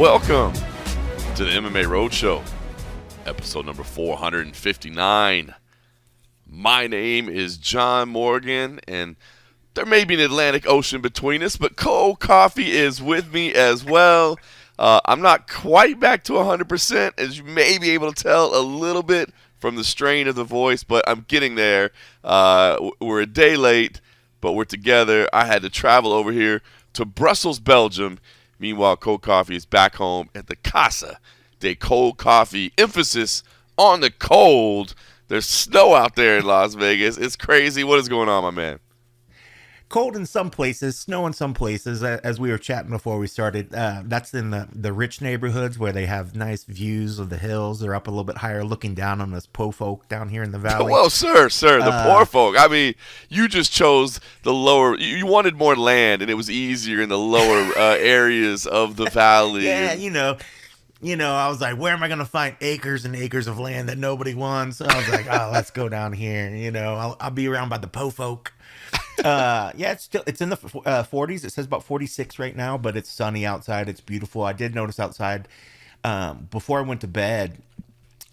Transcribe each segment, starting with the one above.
Welcome to the MMA Roadshow, episode number 459. My name is John Morgan, and there may be an Atlantic Ocean between us, but cold coffee is with me as well. I'm not quite back to 100%, as you may be able to tell a little bit from the strain of the voice, but I'm getting there. We're a day late, but we're together. I had to travel over here to Brussels, Belgium. Meanwhile, Cold Coffee is back home at the Casa de Cold Coffee. Emphasis on the cold. There's snow out there in Las Vegas. It's crazy. What is going on, my man? Cold in some places, snow in some places. As we were chatting before we started, that's in the rich neighborhoods where they have nice views of the hills. They're up a little bit higher, looking down on us po folk down here in the valley. Well, sir, the poor folk. I mean, you just chose the lower. You wanted more land, and it was easier in the lower areas of the valley. Yeah, you know, I was like, where am I going to find acres and acres of land that nobody wants? So I was like, oh, let's go down here. You know, I'll be around by the po folk. Yeah, it's in the 40s. It says about 46 right now, but it's sunny outside. It's beautiful. I did notice outside before I went to bed,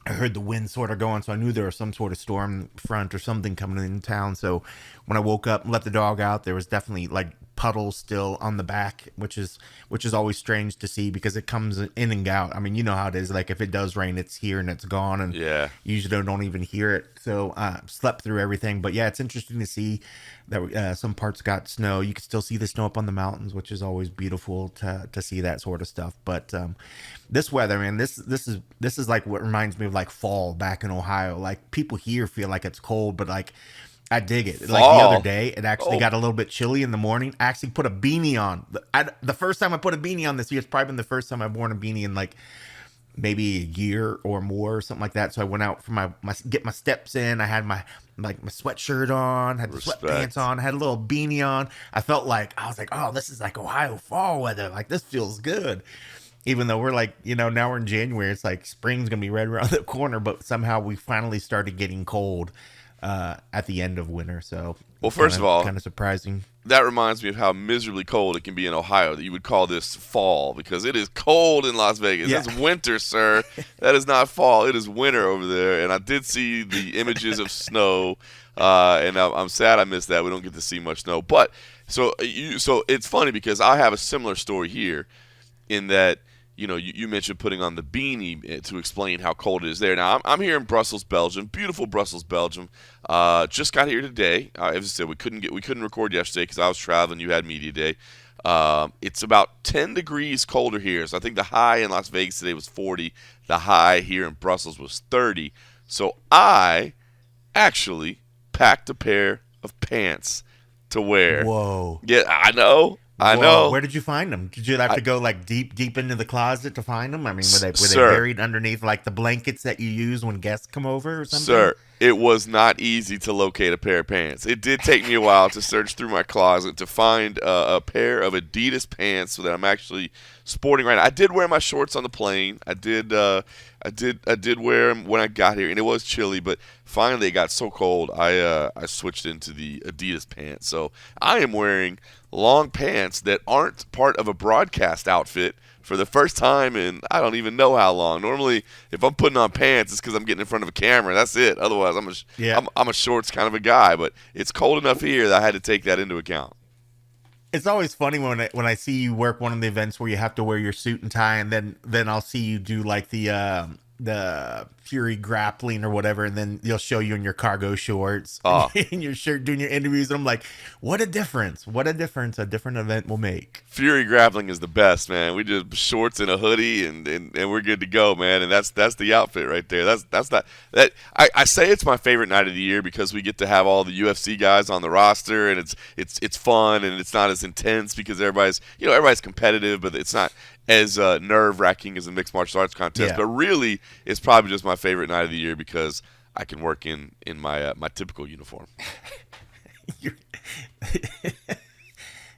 I heard the wind sort of going, so I knew there was some sort of storm front or something coming in town. So when I woke up and let the dog out, there was definitely like puddles still on the back, which is always strange to see because it comes in and out. I mean, you know how it is. Like if it does rain, it's here and it's gone, and yeah, you usually don't even hear it. So slept through everything, but yeah, it's interesting to see that some parts got snow. You can still see the snow up on the mountains, which is always beautiful to see that sort of stuff. But this weather, man, this is like what reminds me of like fall back in Ohio. Like people here feel like it's cold, but like I dig it. Fall. Like the other day, it actually got a little bit chilly in the morning. I actually put a beanie on. The first time I put a beanie on this year, it's probably been the first time I've worn a beanie in like maybe a year or more or something like that. So I went out for get my steps in. I had my sweatshirt on, had the sweatpants on, had a little beanie on. I was like, oh, this is like Ohio fall weather. Like this feels good. Even though we're like, now we're in January, it's like spring's going to be right around the corner, but somehow we finally started getting cold at the end of winter. So, well, first of all, kind of surprising. That reminds me of how miserably cold it can be in Ohio that you would call this fall, because it is cold in Las Vegas. Yeah. It's winter, sir. That is not fall. It is winter over there. And I did see the images of snow, and I'm sad I missed that. We don't get to see much snow. But so it's funny because I have a similar story here in that, you mentioned putting on the beanie to explain how cold it is there. Now, I'm here in Brussels, Belgium, beautiful Brussels, Belgium. Just got here today. As I said, we couldn't record yesterday because I was traveling. You had media day. It's about 10 degrees colder here. So I think the high in Las Vegas today was 40. The high here in Brussels was 30. So I actually packed a pair of pants to wear. Whoa. Yeah, I know. I know. Where did you find them? Did you have to go like deep into the closet to find them? I mean, were they buried underneath like the blankets that you use when guests come over or something? Sir, it was not easy to locate a pair of pants. It did take me a while to search through my closet to find a pair of Adidas pants so that I'm actually sporting right now. I did wear my shorts on the plane. I did wear them when I got here, and it was chilly, but finally it got so cold I switched into the Adidas pants. So I am wearing long pants that aren't part of a broadcast outfit for the first time in I don't even know how long. Normally, if I'm putting on pants, it's because I'm getting in front of a camera. That's it. Otherwise, I'm a shorts kind of a guy. But it's cold enough here that I had to take that into account. It's always funny when I see you work one of the events where you have to wear your suit and tie, and then I'll see you do like the Fury grappling or whatever, and then they'll show you in your cargo shorts in your shirt doing your interviews, and I'm like, what a difference a different event will make. Fury grappling is the best, man. We just shorts and a hoodie and we're good to go, man. And that's the outfit right there. I say it's my favorite night of the year because we get to have all the UFC guys on the roster, and it's fun, and it's not as intense because everybody's competitive, but it's not as nerve-wracking as a mixed martial arts contest. Yeah. But really, it's probably just my favorite night of the year because I can work in my typical uniform.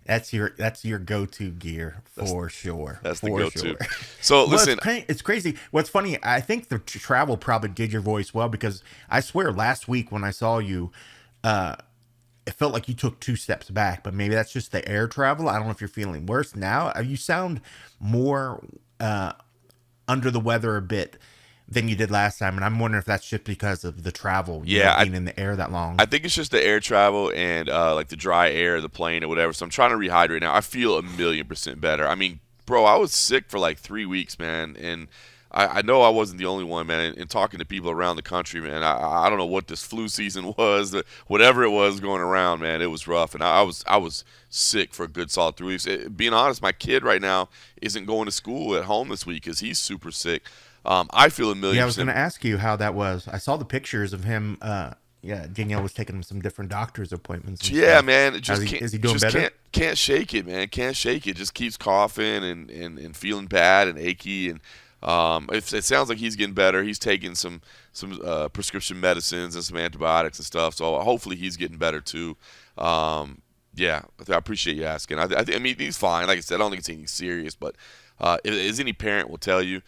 That's your go-to gear for sure. That's the go-to. Sure. So listen, it's crazy. What's funny, I think the travel probably did your voice well, because I swear last week when I saw you, it felt like you took 2 steps back, but maybe that's just the air travel. I don't know if you're feeling worse now. You sound more under the weather a bit than you did last time, and I'm wondering if that's just because of the travel, being in the air that long. I think it's just the air travel and like the dry air of the plane or whatever. So I'm trying to rehydrate now. I feel 1,000,000% better. I mean, bro, I was sick for like 3 weeks, man, and I know I wasn't the only one, man. And talking to people around the country, man, I don't know what this flu season was, whatever it was going around, man, it was rough. And I was sick for a good solid 3 weeks. Being honest, my kid right now isn't going to school at home this week because he's super sick. I feel 1,000,000%. Yeah, I was going to ask you how that was. I saw the pictures of him. Danielle was taking him some different doctor's appointments. Yeah, stuff. Man. It just is he doing better? Can't shake it, man. Can't shake it. Just keeps coughing and feeling bad and achy. And it sounds like he's getting better. He's taking some prescription medicines and some antibiotics and stuff. So hopefully he's getting better too. Yeah, I appreciate you asking. I mean, he's fine. Like I said, I don't think it's anything serious. But as any parent will tell you,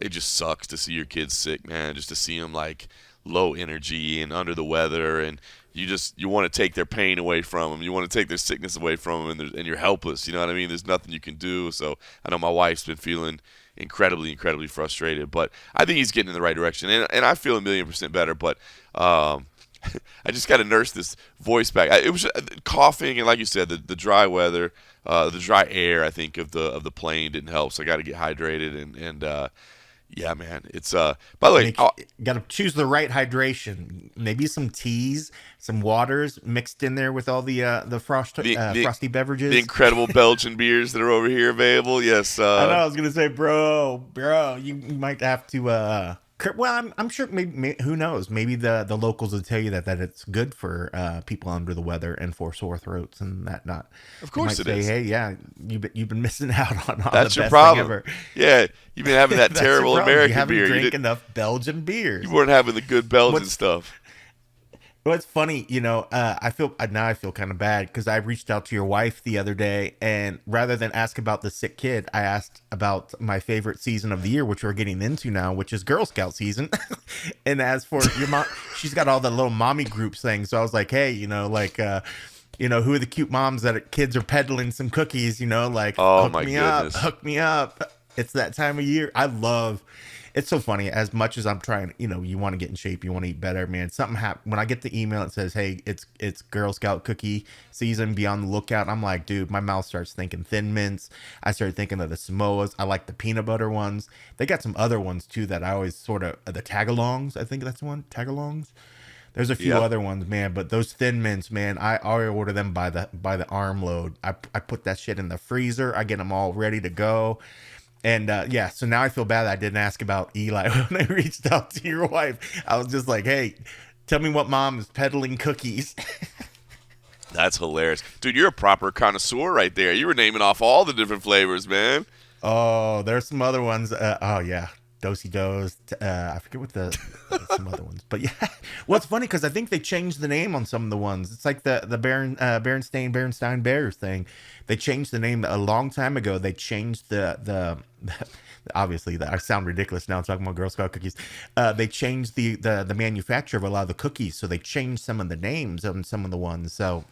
it just sucks to see your kids sick, man. Just to see them like low energy and under the weather, and you want to take their pain away from them. You want to take their sickness away from them, and you're helpless. You know what I mean? There's nothing you can do. So I know my wife's been feeling incredibly frustrated, but I think he's getting in the right direction, and I feel 1,000,000% better. But I just got to nurse this voice back. It was just coughing, and like you said, the dry weather, the dry air, I think, of the plane didn't help. So I got to get hydrated, and yeah, man. It's by the way, got to choose the right hydration. Maybe some teas, some waters mixed in there with all the frosty beverages. The incredible Belgian beers that are over here available. Yes. I know. I was gonna say, bro, you might have to. Well, I'm sure. Maybe who knows? Maybe the locals will tell you that it's good for people under the weather and for sore throats and that. Not. Of course, it is. Hey, yeah, you've been missing out on all That's the your best problem. thing ever. Yeah, you've been having that terrible American beer. You haven't drank enough Belgian beers. You weren't having the good Belgian stuff. Well, it's funny, I feel kind of bad because I reached out to your wife the other day, and rather than ask about the sick kid, I asked about my favorite season of the year, which we're getting into now, which is Girl Scout season. And as for your mom, she's got all the little mommy groups things. So I was like, hey, who are the cute moms that kids are peddling some cookies, hook me up. It's that time of year. It's so funny. As much as I'm trying, you want to get in shape, you want to eat better, man. Something happens when I get the email. It says, "Hey, it's Girl Scout cookie season. Be on the lookout." I'm like, dude, my mouth starts thinking Thin Mints. I started thinking of the Samoas. I like the peanut butter ones. They got some other ones too that I always sort of the tagalongs. I think that's one tagalongs. There's a few other ones, man. But those Thin Mints, man, I already order them by the armload. I put that shit in the freezer. I get them all ready to go. And so now I feel bad that I didn't ask about Eli when I reached out to your wife. I was just like, hey, tell me what mom is peddling cookies. That's hilarious. Dude, you're a proper connoisseur right there. You were naming off all the different flavors, man. Oh, there's some other ones. Do-si-dos. I forget what some other ones. But yeah, well, it's funny because I think they changed the name on some of the ones. It's like the Berenstain Bears thing. They changed the name a long time ago. They changed the obviously, I sound ridiculous now talking about Girl Scout cookies. They changed the manufacturer of a lot of the cookies, so they changed some of the names on some of the ones. So,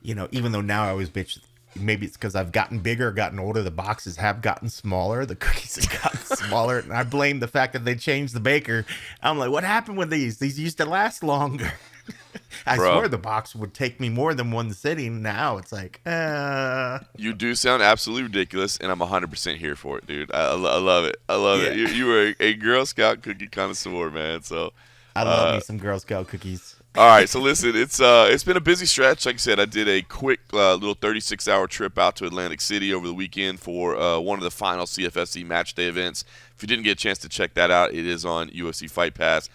even though now I always bitch, maybe it's because I've gotten bigger, gotten older, the boxes have gotten smaller, the cookies have gotten smaller, and I blame the fact that they changed the baker. I'm like, what happened with these? These used to last longer. I swear the box would take me more than one sitting. Now it's like, You do sound absolutely ridiculous, and I'm 100% here for it, dude. I love it. I love it. You are a Girl Scout cookie connoisseur, man. So I love me some Girl Scout cookies. All right, so listen, it's been a busy stretch. Like I said, I did a quick little 36-hour trip out to Atlantic City over the weekend for one of the final CFFC match day events. If you didn't get a chance to check that out, it is on UFC Fight Pass.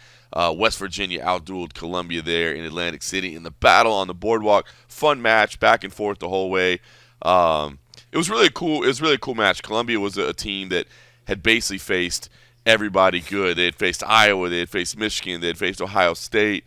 West Virginia outdueled Columbia there in Atlantic City in the battle on the boardwalk. Fun match, back and forth the whole way. It was really cool. It was a really cool match. Columbia was a team that had basically faced everybody good. They had faced Iowa, they had faced Michigan, they had faced Ohio State.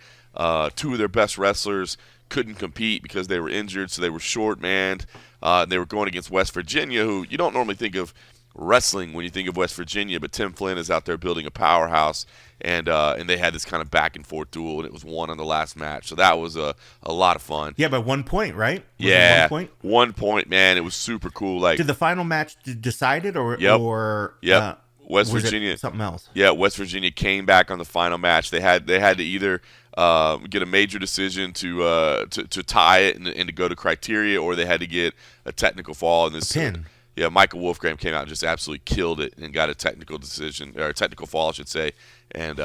Two of their best wrestlers couldn't compete because they were injured, so they were short-manned. They were going against West Virginia, who you don't normally think of wrestling when you think of West Virginia, but Tim Flynn is out there building a powerhouse, and they had this kind of back and forth duel, and it was won on the last match. So that was a lot of fun. Yeah, by 1 point, right? Was yeah, it 1 point? 1 point, man. It was super cool. Like, did the final match decide it, or Yep. or Yep. West was Virginia, it something else? Yeah, West Virginia came back on the final match. They had to either get a major decision to tie it and to go to criteria, or they had to get a technical fall. And this pin. Yeah, Michael Wolfgram came out and just absolutely killed it and got a technical decision, or a technical fall, I should say, and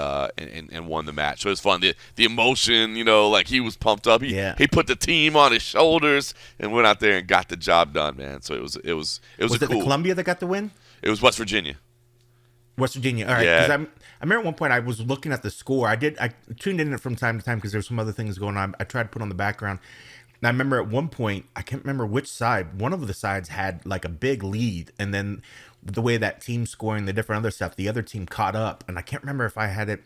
won the match. So it was fun. The emotion, like he was pumped up. He put the team on his shoulders and went out there and got the job done, man. So it was Was it it cool. the Columbia that got the win? It was West Virginia. West Virginia. All right. Yeah. Because I remember at one point I was looking at the score. I tuned in from time to time because there's some other things going on. I tried to put on the background. And I remember at one point, I can't remember which side, one of the sides had like a big lead. And then the way that team scoring the different other stuff, the other team caught up. And I can't remember if I had it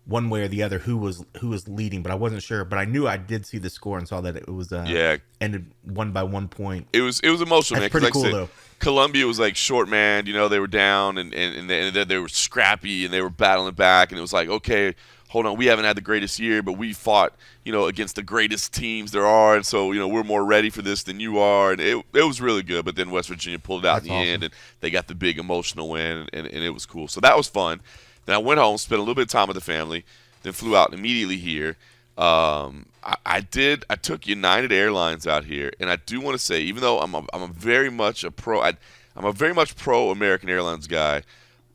one way or the other who was leading, but I wasn't sure. But I knew I did see the score and saw that it was ended won by 1 point. It was emotional, That's man. pretty cool, though. Columbia was like short man, they were down and they were scrappy and they were battling back, and it was like, okay, hold on, we haven't had the greatest year, but we fought, against the greatest teams there are, and so, we're more ready for this than you are, and it was really good. But then West Virginia pulled it out in the end, and they got the big emotional win, and it was cool. So that was fun. Then I went home, spent a little bit of time with the family, then flew out immediately here. I took United Airlines out here, and I do want to say, even though I'm a very much pro American Airlines guy,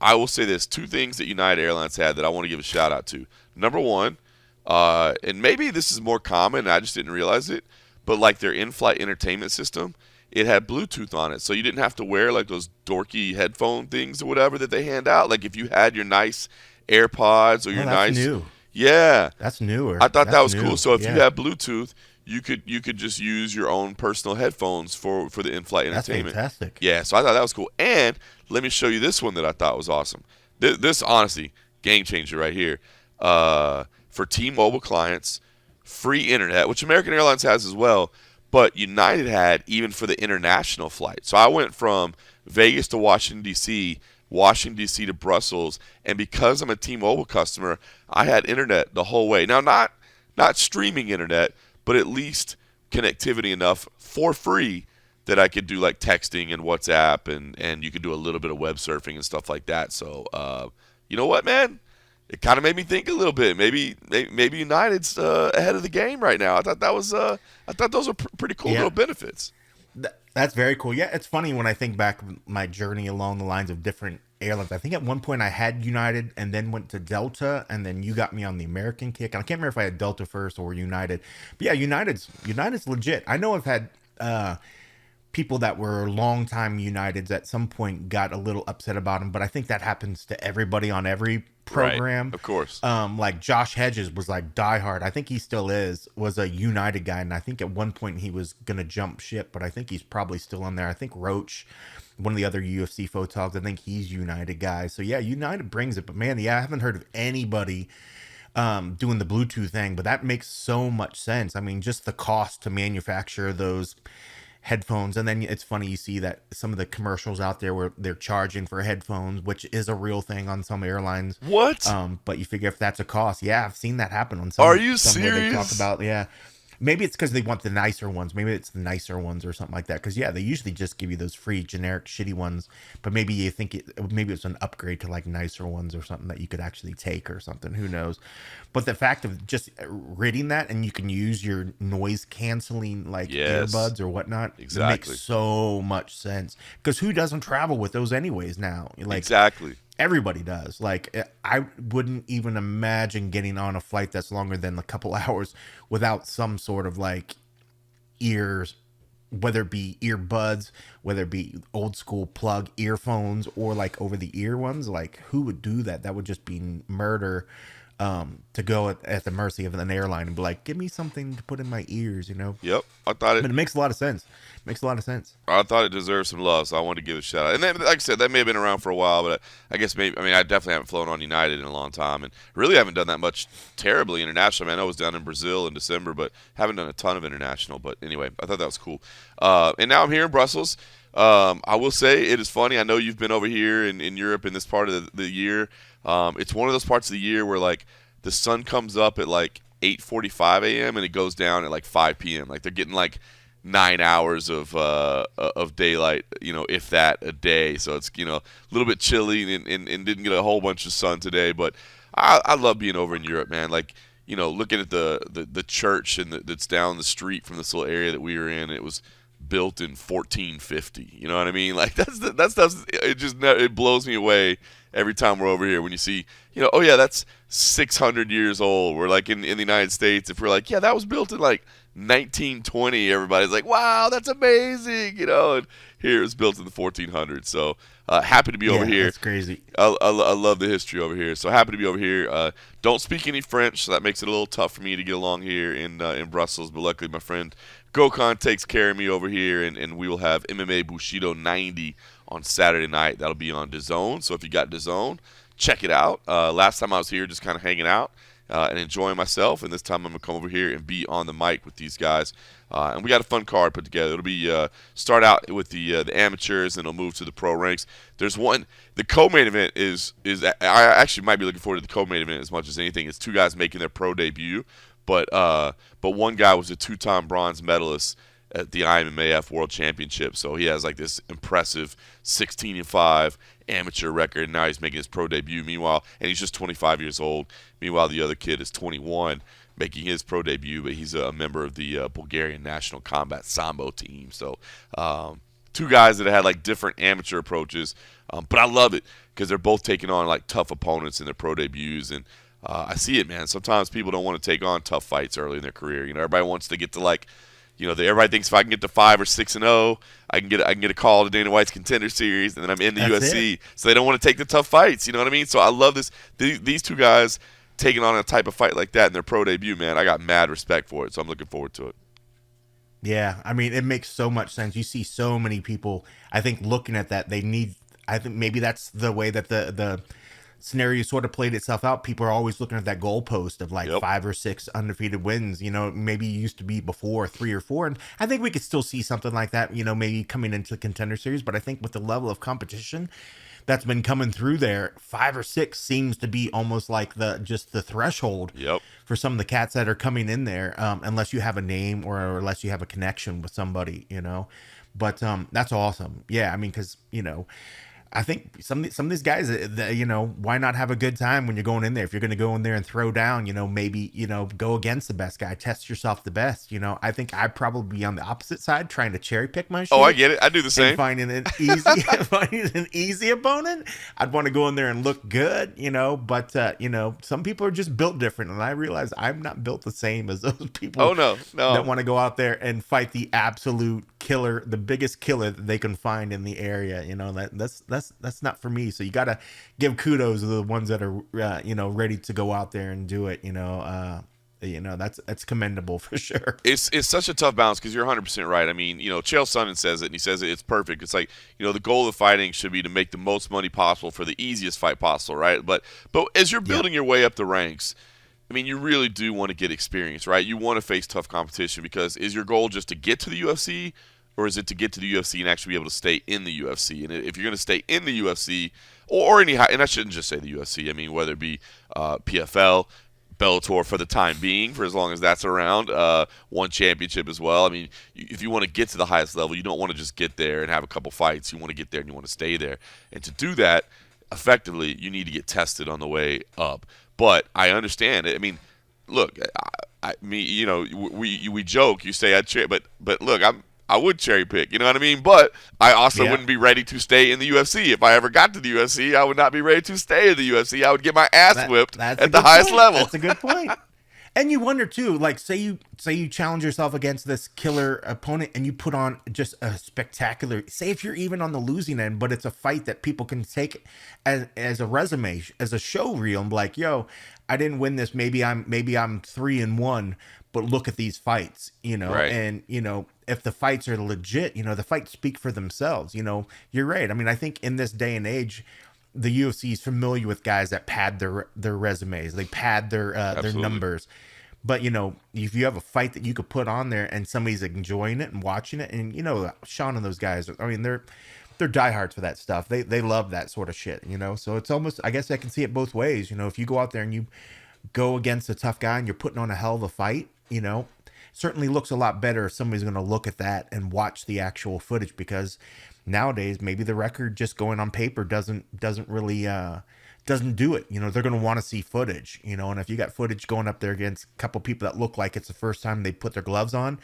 I will say this: two things that United Airlines had that I want to give a shout out to. Number one, and maybe this is more common, and I just didn't realize it, but like their in-flight entertainment system, it had Bluetooth on it, so you didn't have to wear like those dorky headphone things or whatever that they hand out. Like if you had your nice AirPods or your nice new. Yeah. That's newer. I thought that was new. cool. So if you have Bluetooth, you could just use your own personal headphones for the in-flight entertainment. That's fantastic. Yeah, so I thought that was cool. And let me show you this one that I thought was awesome. This honestly, game changer right here. For T-Mobile clients, free internet, which American Airlines has as well, but United had even for the international flight. So I went from Vegas to Washington, D.C., Washington, D.C. to Brussels, and because I'm a T-Mobile customer, I had internet the whole way. Now, not streaming internet, but at least connectivity enough for free that I could do like texting and WhatsApp, and you could do a little bit of web surfing and stuff like that. So, you know what, man? It kind of made me think a little bit. Maybe United's ahead of the game right now. I thought those were pretty cool little benefits. That's very cool. Yeah, it's funny when I think back my journey along the lines of different airlines. I think at one point I had United and then went to Delta, and then you got me on the American kick. And I can't remember if I had Delta first or United. But yeah, United's legit. I know I've had people that were longtime Uniteds at some point got a little upset about them, but I think that happens to everybody on every program. Right, of course. Like Josh Hedges was like diehard. I think he still was a United guy, and I think at one point he was gonna jump ship, but I think he's probably still on there. I think Roach, one of the other UFC photogs, I think he's United guy. So yeah, United brings it. But man, yeah, I haven't heard of anybody doing the Bluetooth thing, but that makes so much sense. I mean, just the cost to manufacture those headphones, and then it's funny, you see that some of the commercials out there where they're charging for headphones, which is a real thing on some airlines. What? But you figure if that's a cost, yeah, I've seen that happen on some. Are you somewhere serious? They talk about, yeah. Maybe it's because they want the nicer ones. Maybe it's the nicer ones or something like that. Because yeah, they usually just give you those free generic shitty ones. But maybe you think maybe it's an upgrade to like nicer ones or something that you could actually take or something. Who knows? But the fact of just reading that, and you can use your noise canceling like earbuds or whatnot, exactly, makes so much sense. Because who doesn't travel with those anyways now? Like, exactly. Everybody does. Like, I wouldn't even imagine getting on a flight that's longer than a couple hours without some sort of like ears, whether it be earbuds, whether it be old school plug earphones or like over the ear ones. Like, who would do that? That would just be murder. To go at the mercy of an airline and be like, give me something to put in my ears, Yep, I thought it. But it makes a lot of sense. I thought it deserved some love, so I wanted to give it a shout out. And then, like I said, that may have been around for a while, but I guess I definitely haven't flown on United in a long time, and really haven't done that much terribly international. I know I was down in Brazil in December, but haven't done a ton of international. But anyway, I thought that was cool. And now I'm here in Brussels. I will say it is funny. I know you've been over here in Europe in this part of the year. It's one of those parts of the year where like the sun comes up at like 8:45 a.m. and it goes down at like 5 p.m. Like they're getting like 9 hours of daylight, if that a day. So it's a little bit chilly and didn't get a whole bunch of sun today. But I love being over in Europe, man. Like looking at the church that's down the street from this little area that we were in. It was built in 1450. You know what I mean? Like that stuff. It blows me away every time we're over here when you see, oh yeah, that's 600 years old. We're like in the United States, if we're like, yeah, that was built in like 1920, everybody's like, wow, that's amazing, and here it's built in the 1400s. So happy to be over here. That's crazy. I love the history over here. So happy to be over here. Don't speak any French, so that makes it a little tough for me to get along here in Brussels. But luckily, my friend Gokhan takes care of me over here, and we will have MMA Bushido 90 on Saturday night. That'll be on DAZN. So if you got DAZN, check it out. Last time I was here, just kind of hanging out and enjoying myself, and this time I'm gonna come over here and be on the mic with these guys. And we got a fun card put together. It'll be start out with the amateurs, and it'll move to the pro ranks. There's one. The co-main event is I actually might be looking forward to the co-main event as much as anything. It's two guys making their pro debut, but one guy was a two-time bronze medalist at the IMMAF World Championship, so he has like this impressive 16-5 amateur record, and now he's making his pro debut. Meanwhile, and he's just 25 years old. Meanwhile, the other kid is 21, making his pro debut, but he's a member of the Bulgarian national combat sambo team. So two guys that had like different amateur approaches, but I love it because they're both taking on like tough opponents in their pro debuts, and I see it, man. Sometimes people don't want to take on tough fights early in their career. Everybody wants to get to like, everybody thinks if I can get to 5 or 6-0, I can get a call to Dana White's Contender Series, and then I'm in the UFC. So they don't want to take the tough fights. You know what I mean? So I love this. These two guys taking on a type of fight like that in their pro debut, man. I got mad respect for it, so I'm looking forward to it. Yeah, I mean, it makes so much sense. You see so many people, I think, looking at that. I think maybe that's the way that the scenario sort of played itself out. People are always looking at that goalpost of like 5 or 6 undefeated wins. Maybe it used to be before 3 or 4, and I think we could still see something like that. Maybe coming into the Contender Series, but I think with the level of competition that's been coming through there, 5 or 6 seems to be almost like the threshold for some of the cats that are coming in there, unless you have a name or unless you have a connection with somebody, But that's awesome. Yeah, I mean, because I think some of these guys, why not have a good time when you're going in there? If you're going to go in there and throw down, maybe, go against the best guy, test yourself the best. I think I'd probably be on the opposite side trying to cherry pick my shit. Oh, I get it. I do the same. Finding an easy opponent. I'd want to go in there and look good, but, some people are just built different. And I realize I'm not built the same as those people. Oh, no. That want to go out there and fight the absolute killer, the biggest killer that they can find in the area. That's not for me. So you got to give kudos to the ones that are ready to go out there and do it. That's commendable for sure. It's such a tough balance because you're 100% right. I mean, Chael Sonnen says it, and he says it's perfect. It's like, the goal of fighting should be to make the most money possible for the easiest fight possible, right? But as you're building your way up the ranks, I mean, you really do want to get experience, right? You want to face tough competition because is your goal just to get to the UFC, or is it to get to the UFC and actually be able to stay in the UFC? And if you're going to stay in the UFC, or any high, and I shouldn't just say the UFC, I mean, whether it be PFL, Bellator for the time being, for as long as that's around, one championship as well. I mean, if you want to get to the highest level, you don't want to just get there and have a couple fights. You want to get there and you want to stay there. And to do that effectively, you need to get tested on the way up. But I understand it. I mean, look, we joke. You say I'd cherry, but look, I would cherry pick. You know what I mean? But I also wouldn't be ready to stay in the UFC. If I ever got to the UFC, I would not be ready to stay in the UFC. I would get my ass whipped at the highest level. That's a good point. And you wonder too, like say you challenge yourself against this killer opponent and you put on just a spectacular, say if you're even on the losing end, but it's a fight that people can take as a resume, as a show reel, and be like, yo, I didn't win this. Maybe I'm 3-1, but look at these fights, Right. And if the fights are legit, the fights speak for themselves. You're right. I mean, I think in this day and age, the UFC is familiar with guys that pad their resumes, they pad their numbers. But if you have a fight that you could put on there and somebody's enjoying it and watching it, and Sean and those guys, I mean, they're diehards for that stuff. They love that sort of shit. So it's almost, I guess I can see it both ways. If you go out there and you go against a tough guy and you're putting on a hell of a fight, certainly looks a lot better if somebody's going to look at that and watch the actual footage, because nowadays maybe the record just going on paper doesn't really doesn't do it. They're going to want to see footage, and if you got footage going up there against a couple people that look like it's the first time they put their gloves on,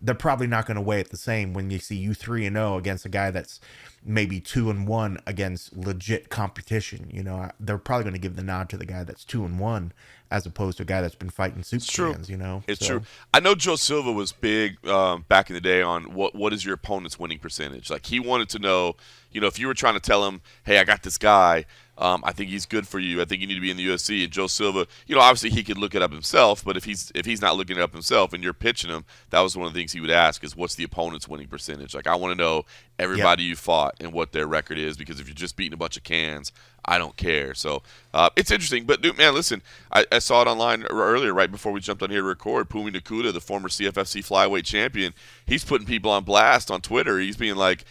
they're probably not going to weigh it the same when you see you 3-0 against a guy that's maybe 2-1 against legit competition. They're probably going to give the nod to the guy that's 2-1 as opposed to a guy that's been fighting soup cans. It's true. I know Joe Silva was big back in the day on what is your opponent's winning percentage. Like, he wanted to know, if you were trying to tell him, hey, I got this guy, I think he's good for you, I think you need to be in the UFC. And Joe Silva, obviously he could look it up himself, but if he's not looking it up himself and you're pitching him, that was one of the things he would ask is, what's the opponent's winning percentage? Like, I want to know everybody you fought and what their record is, because if you're just beating a bunch of cans, I don't care. So it's interesting. But, dude, man, listen, I saw it online earlier right before we jumped on here to record. Pumi Nakuda, the former CFFC flyweight champion, he's putting people on blast on Twitter. He's being like,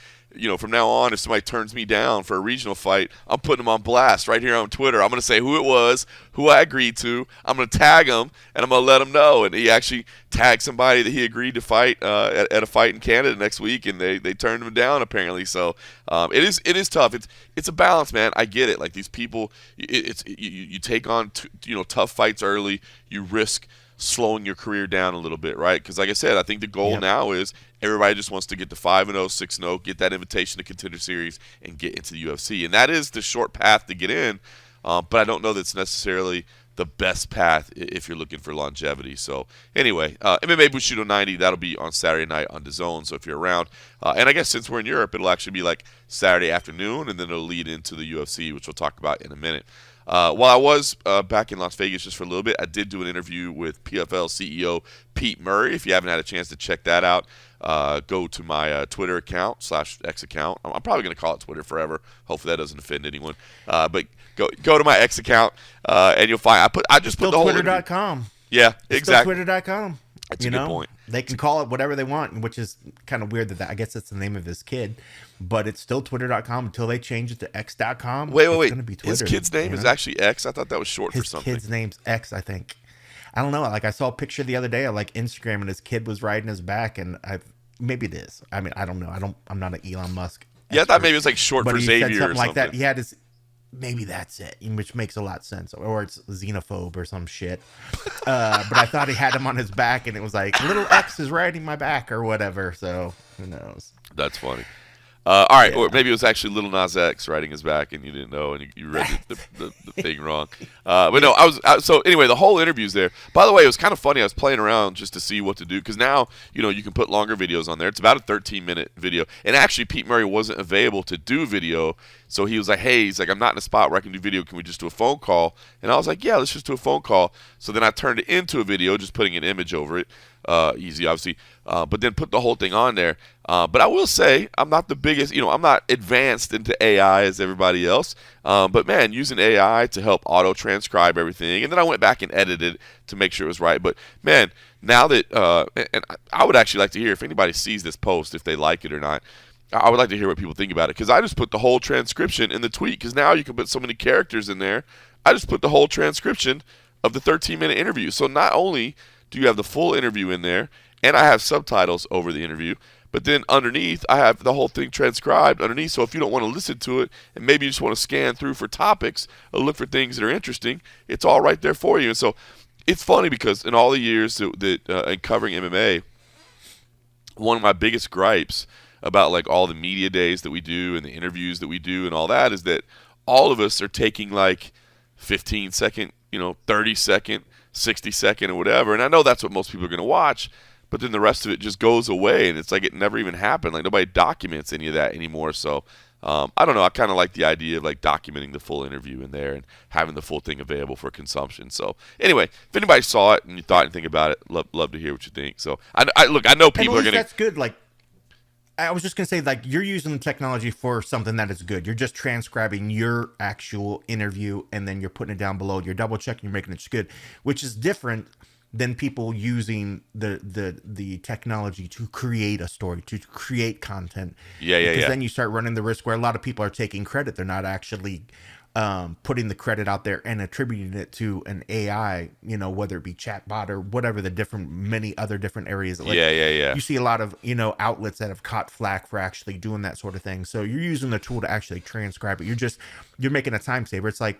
from now on, if somebody turns me down for a regional fight, I'm putting them on blast right here on Twitter. I'm going to say who it was, who I agreed to. I'm going to tag them, and I'm going to let them know. And he actually tagged somebody that he agreed to fight at a fight in Canada next week, and they turned him down apparently. So it is tough. It's a balance, man. I get it. Like, these people, you take on tough fights early. You risk slowing your career down a little bit, right? Because like I said, I think the goal now is everybody just wants to get to 5-0, 6-0, get that invitation to Contender Series, and get into the UFC. And that is the short path to get in, but I don't know that's necessarily the best path if you're looking for longevity. So anyway, MMA Bushido 90, that'll be on Saturday night on DAZN, so if you're around. And I guess since we're in Europe, it'll actually be like Saturday afternoon, and then it'll lead into the UFC, which we'll talk about in a minute. While I was back in Las Vegas just for a little bit, I did do an interview with PFL CEO Pete Murray. If you haven't had a chance to check that out, go to my Twitter account /X account. I'm probably going to call it Twitter forever. Hopefully that doesn't offend anyone. But go to my X account and you'll find I just put the whole Twitter.com. Yeah, exactly. Twitter.com. That's a good point. They can call it whatever they want, which is kind of weird that I guess that's the name of his kid, but it's still Twitter.com until they change it to X.com. Wait. It's gonna be Twitter, his kid's name is actually X? I thought that was short for something. His kid's name's X, I think. I don't know. Like, I saw a picture the other day of like Instagram, and his kid was riding his back, and maybe it is. I mean, I don't know. I'm not an Elon Musk expert, yeah, I thought maybe it was like short for Xavier or something like that. He had his. Maybe that's it, which makes a lot of sense. Or it's xenophobe or some shit. But I thought he had him on his back, and it was like, little X is riding my back or whatever. So who knows? That's funny. All right, or maybe it was actually Little Nas X riding his back, and you didn't know, and you read the thing wrong. But no, so anyway, the whole interview's there. By the way, it was kind of funny. I was playing around just to see what to do, because now, you can put longer videos on there. It's about a 13-minute video. And actually, Pete Murray wasn't available to do video, so he was like, hey, I'm not in a spot where I can do video. Can we just do a phone call? And I was like, yeah, let's just do a phone call. So then I turned it into a video, just putting an image over it. Easy, obviously, but then put the whole thing on there. But I will say, I'm not the biggest, I'm not advanced into AI as everybody else. But man, using AI to help auto-transcribe everything, and then I went back and edited it to make sure it was right. But man, now that, and I would actually like to hear if anybody sees this post, if they like it or not. I would like to hear what people think about it, because I just put the whole transcription in the tweet, because now you can put so many characters in there. I just put the whole transcription of the 13-minute interview. So not only do you have the full interview in there, and I have subtitles over the interview, but then underneath I have the whole thing transcribed underneath. So if you don't want to listen to it, and maybe you just want to scan through for topics or look for things that are interesting, it's all right there for you. And so it's funny, because in all the years that in covering MMA, one of my biggest gripes about like all the media days that we do and the interviews that we do and all that is that all of us are taking like 15-second, 30-second, 60-second or whatever. And I know that's what most people are going to watch, but then the rest of it just goes away, and it's like it never even happened. Like, nobody documents any of that anymore. So I don't know. I kind of like the idea of like documenting the full interview in there and having the full thing available for consumption. So anyway, if anybody saw it and you thought anything about it, love to hear what you think. So I know people are going to. That's good. Like, I was just going to say, like, you're using the technology for something that is good. You're just transcribing your actual interview, and then you're putting it down below. You're double checking, you're making it good, which is different than people using the technology to create a story, to create content. Yeah, yeah, Because yeah. then you start running the risk where a lot of people are taking credit. They're not actually putting the credit out there and attributing it to an AI, whether it be chatbot or whatever many other different areas. Like, Yeah, yeah, yeah. you see a lot of, outlets that have caught flack for actually doing that sort of thing. So you're using the tool to actually transcribe it. You're making a time saver. It's like,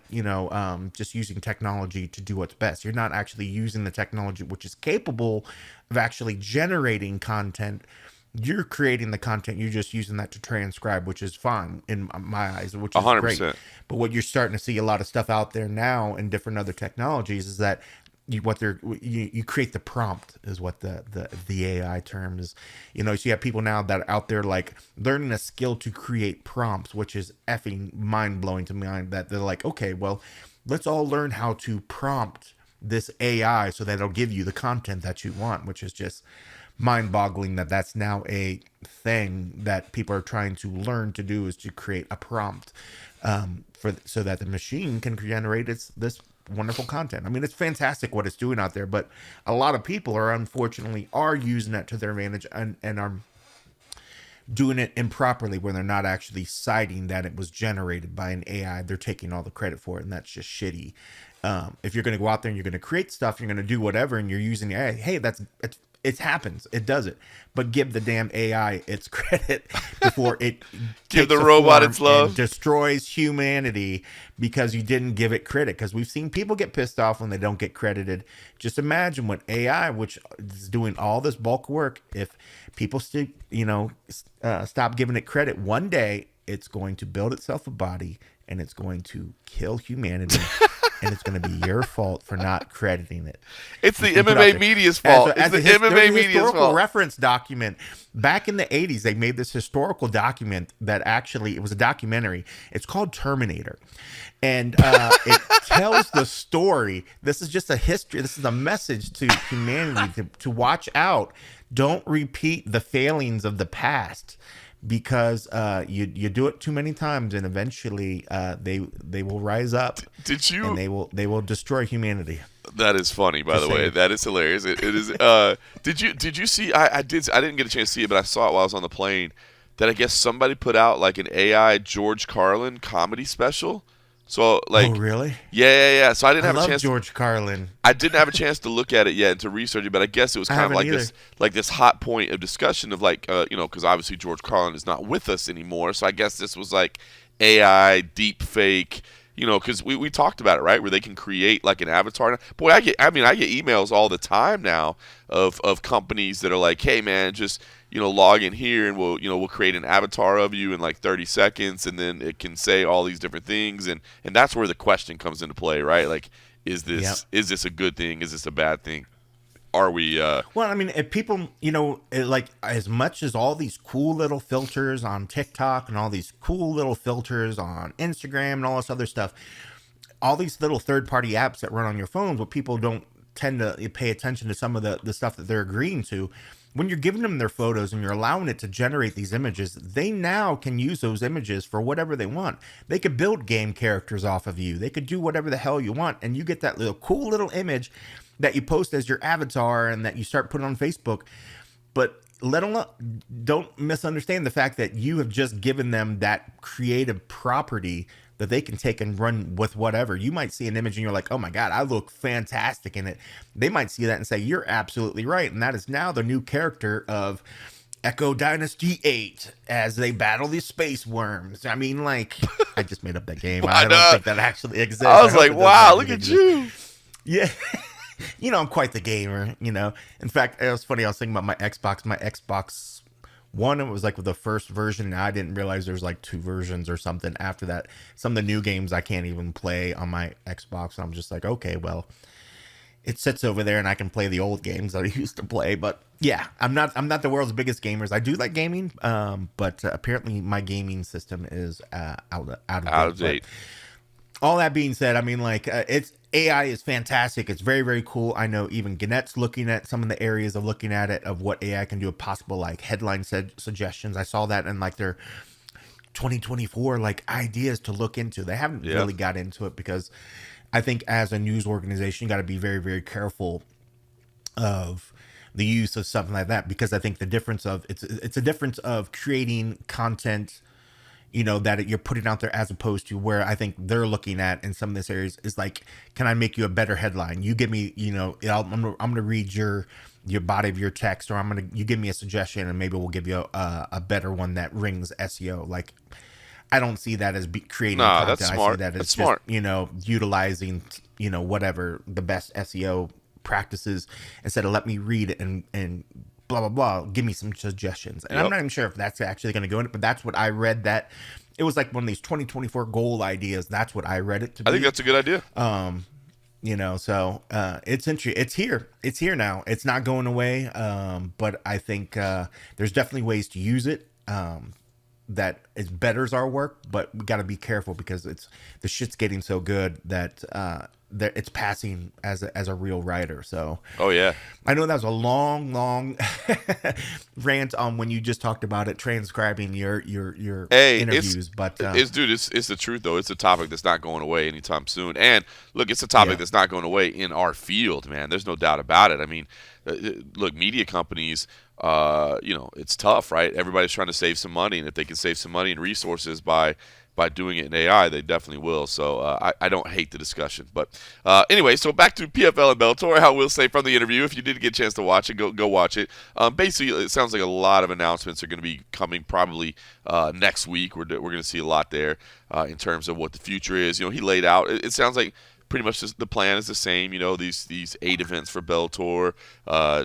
just using technology to do what's best. You're not actually using the technology, which is capable of actually generating content. You're creating the content. You're just using that to transcribe, which is fine in my eyes, which is great. 100%. But what you're starting to see a lot of stuff out there now in different other technologies is that you create the prompt is what the AI term is. So you have people now that are out there like learning a skill to create prompts, which is effing mind blowing to me. That they're like, okay, well, let's all learn how to prompt this AI so that it'll give you the content that you want, which is just mind-boggling that's now a thing that people are trying to learn to do, is to create a prompt so that the machine can generate this wonderful content. I mean, it's fantastic what it's doing out there, but a lot of people unfortunately are using it to their advantage and are doing it improperly, when they're not actually citing that it was generated by an AI. They're taking all the credit for it, and that's just shitty. If you're going to go out there and you're going to create stuff, you're going to do whatever, and you're using AI, hey, it happens. It does it. But give the damn AI its credit before it Give the robot its love. and destroys humanity because you didn't give it credit. Because we've seen people get pissed off when they don't get credited. Just imagine what AI, which is doing all this bulk work, if people still, stop giving it credit, one day it's going to build itself a body and it's going to kill humanity. And it's going to be your fault for not crediting it. It's the MMA media's fault. It's the MMA media's historical fault. reference document. Back in the 80s, they made this historical document that actually, it was a documentary. It's called Terminator. And it tells the story. This is just a history. This is a message to humanity to watch out. Don't repeat the failings of the past. Because you do it too many times, and eventually they will rise up. Did you? And they will destroy humanity. That is funny, by the way. That is hilarious. It is. Did you see? I didn't get a chance to see it, but I saw it while I was on the plane. That I guess somebody put out like an AI George Carlin comedy special. So like, oh really? Yeah. So I didn't have a chance. George Carlin. I didn't have a chance to look at it yet and to research it, but I guess it was kind of like this hot point of discussion of like, because obviously George Carlin is not with us anymore. So I guess this was like AI deep fake, because we talked about it, right? Where they can create like an avatar. Boy, I get emails all the time now of companies that are like, hey man, just log in here and we'll create an avatar of you in like 30 seconds, and then it can say all these different things, and that's where the question comes into play, right? Like, is this a good thing? Is this a bad thing? Are we well, I mean, if people, like, as much as all these cool little filters on TikTok and all these cool little filters on Instagram and all this other stuff, all these little third-party apps that run on your phones, what people don't tend to pay attention to some of the stuff that they're agreeing to. When you're giving them their photos and you're allowing it to generate these images, they now can use those images for whatever they want. They could build game characters off of you. They could do whatever the hell you want, and you get that cool little image that you post as your avatar and that you start putting on Facebook. But don't misunderstand the fact that you have just given them that creative property that they can take and run with whatever. You might see an image and you're like, oh my God, I look fantastic in it. They might see that and say, you're absolutely right. And that is now the new character of Echo Dynasty 8 as they battle these space worms. I mean, like, I just made up that game. I don't think that actually exists. I was like, wow, look at you. Yeah. I'm quite the gamer, In fact, it was funny. I was thinking about my Xbox One. It was like the first version, and I didn't realize there's like two versions or something after that. Some of the new games I can't even play on my Xbox. And I'm just like, okay, well, it sits over there and I can play the old games that I used to play. But yeah, I'm not the world's biggest gamers. I do like gaming, but apparently my gaming system is out of date. All that being said, I mean, like, AI is fantastic. It's very, very cool. I know even Gannett's looking at some of the areas of looking at it, of what AI can do, of possible like headline suggestions. I saw that in like their 2024 like ideas to look into. They haven't really got into it because I think as a news organization, you got to be very, very careful of the use of something like that, because I think the difference of it's a difference of creating content, that you're putting out there, as opposed to where I think they're looking at in some of this areas is like, can I make you a better headline? You give me, I'm gonna read your body of your text, or you give me a suggestion, and maybe we'll give you a better one that rings SEO. Like, I don't see that as creating Nah, content. that's I smart. see that as That's just, smart. utilizing, whatever the best SEO practices, instead of let me read it and blah, blah, blah, give me some suggestions. And I'm Yep. not even sure if that's actually going to go in it, but that's what I read, that it was like one of these 2024 goal ideas. That's what I read it to I be. think that's a good idea. So it's interesting. It's here now. It's not going away. But I think there's definitely ways to use it. That it betters our work, but we got to be careful, because the shit's getting so good that it's passing as a real writer. So Oh yeah. I know that was a long rant on when you just talked about it, transcribing your Hey, interviews, but it's the truth though. It's a topic that's not going away anytime soon. And look, it's a topic Yeah. that's not going away in our field, man. There's no doubt about it. I mean, look, media companies, it's tough, right? Everybody's trying to save some money, and if they can save some money and resources by doing it in AI, they definitely will. So I don't hate the discussion. But anyway, so back to PFL and Bellator. I will say from the interview, if you did get a chance to watch it, go watch it. Basically, it sounds like a lot of announcements are going to be coming probably next week. We're going to see a lot there in terms of what the future is. He laid out. It sounds like pretty much the plan is the same. These 8 events for Bellator,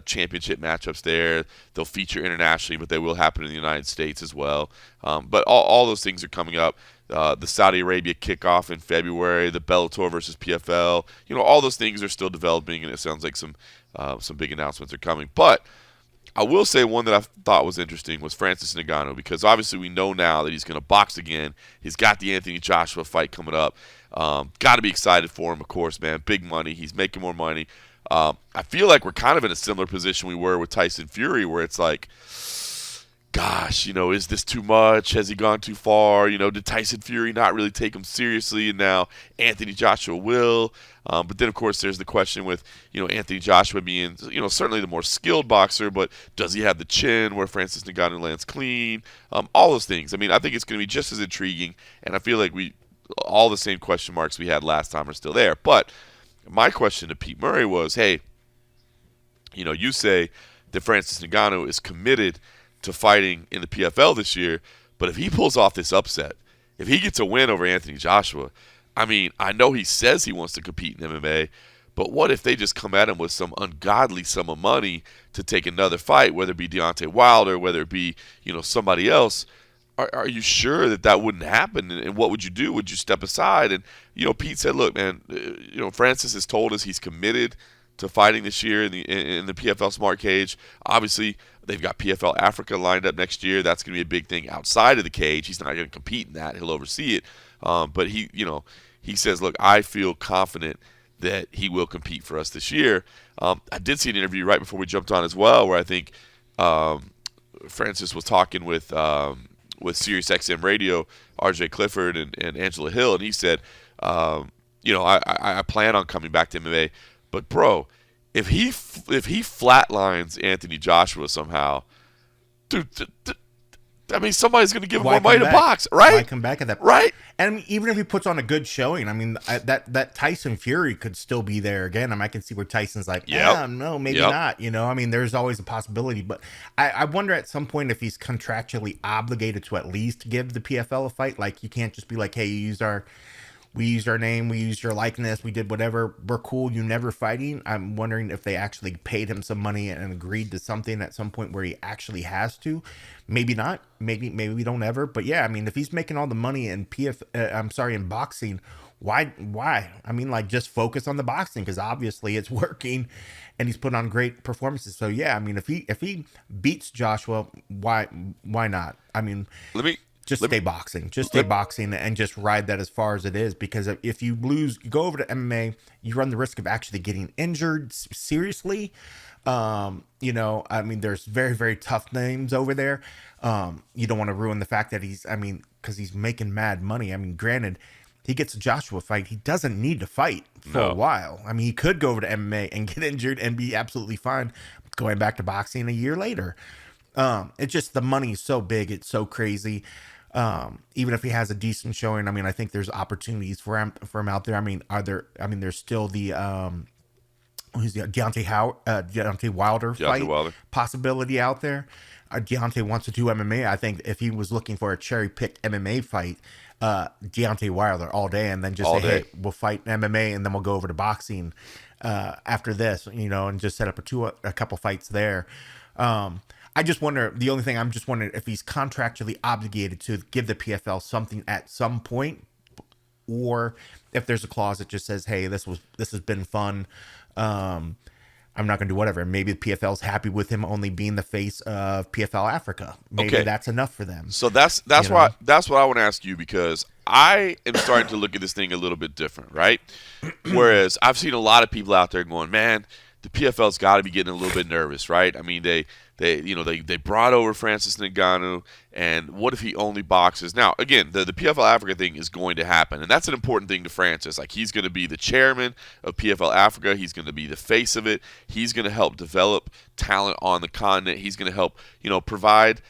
championship matchups there. They'll feature internationally, but they will happen in the United States as well. But all those things are coming up. The Saudi Arabia kickoff in February, the Bellator versus PFL. All those things are still developing, and it sounds like some big announcements are coming. But I will say one that I thought was interesting was Francis Ngannou, because obviously we know now that he's going to box again. He's got the Anthony Joshua fight coming up. Got to be excited for him, of course, man. Big money. He's making more money. I feel like we're kind of in a similar position we were with Tyson Fury, where it's like, gosh, is this too much? Has he gone too far? Did Tyson Fury not really take him seriously, and now Anthony Joshua will? But then, of course, there's the question with, Anthony Joshua being, certainly the more skilled boxer, but does he have the chin where Francis Ngannou lands clean? All those things. I mean, I think it's going to be just as intriguing, and I feel like all the same question marks we had last time are still there. But my question to Pete Murray was, hey, you say that Francis Ngannou is committed to fighting in the PFL this year, but if he pulls off this upset, if he gets a win over Anthony Joshua, I mean, I know he says he wants to compete in MMA, but what if they just come at him with some ungodly sum of money to take another fight, whether it be Deontay Wilder, whether it be, somebody else? Are you sure that wouldn't happen? And what would you do? Would you step aside? And, Pete said, look, man, Francis has told us he's committed to fighting this year in the PFL Smart Cage. Obviously, they've got PFL Africa lined up next year. That's going to be a big thing outside of the cage. He's not going to compete in that. He'll oversee it. But he says, look, I feel confident that he will compete for us this year. I did see an interview right before we jumped on as well, where I think Francis was talking with SiriusXM Radio, RJ Clifford and Angela Hill, and he said, I plan on coming back to MMA. But bro, if he flatlines Anthony Joshua somehow, dude, I mean, somebody's going to give him more money to box, right? Why come back at that? Right? And even if he puts on a good showing, I mean, that Tyson Fury could still be there again. I mean, I can see where Tyson's like, no, maybe not. I mean, there's always a possibility. But I wonder at some point if he's contractually obligated to at least give the PFL a fight. Like, you can't just be like, hey, we used our name, we used your likeness, we did whatever, we're cool, you never fighting. I'm wondering if they actually paid him some money and agreed to something at some point where he actually has to. Maybe not. Maybe we don't ever. But yeah, I mean, if he's making all the money in in boxing, why? I mean, like, just focus on the boxing, because obviously it's working and he's put on great performances. So yeah, I mean, if he beats Joshua, why not? I mean, stay boxing. Just stay boxing and just ride that as far as it is. Because if you lose, you go over to MMA, you run the risk of actually getting injured seriously. I mean, there's very, very tough names over there. You don't want to ruin the fact that because he's making mad money. I mean, granted, he gets a Joshua fight, he doesn't need to fight for a while. I mean, he could go over to MMA and get injured and be absolutely fine going back to boxing a year later. It's just the money is so big. It's so crazy. Even if he has a decent showing, I mean, I think there's opportunities for him out there. I mean, there's still the, who's the Deontay Wilder fight possibility out there. Deontay wants to do MMA. I think if he was looking for a cherry picked MMA fight, Deontay Wilder all day, and then just say, hey, we'll fight MMA and then we'll go over to boxing, after this, and just set up a couple fights there. I just wonder, the only thing I'm just wondering if he's contractually obligated to give the PFL something at some point, or if there's a clause that just says, hey, this has been fun. I'm not going to do whatever. Maybe the PFL's happy with him only being the face of PFL Africa. Maybe that's enough for them. So that's what I want to ask you, because I am starting to look at this thing a little bit different, right? Whereas I've seen a lot of people out there going, man, the PFL's got to be getting a little bit nervous, right? I mean, they brought over Francis Ngannou, and what if he only boxes? Now, again, the PFL Africa thing is going to happen, and that's an important thing to Francis. Like, he's going to be the chairman of PFL Africa. He's going to be the face of it. He's going to help develop talent on the continent. He's going to help, provide,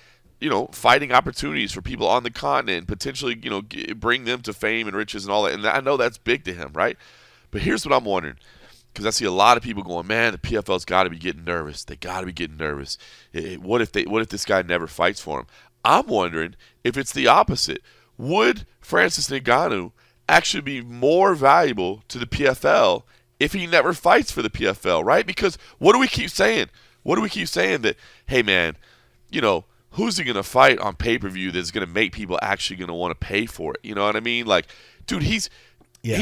fighting opportunities for people on the continent, and potentially, bring them to fame and riches and all that. And I know that's big to him, right? But here's what I'm wondering. Because I see a lot of people going, man, the PFL's got to be getting nervous. They got to be getting nervous. What if this guy never fights for him? I'm wondering if it's the opposite. Would Francis Ngannou actually be more valuable to the PFL if he never fights for the PFL, right? Because what do we keep saying? That, hey, man, who's he going to fight on pay-per-view that's going to make people actually going to want to pay for it? You know what I mean? Like, dude, yeah.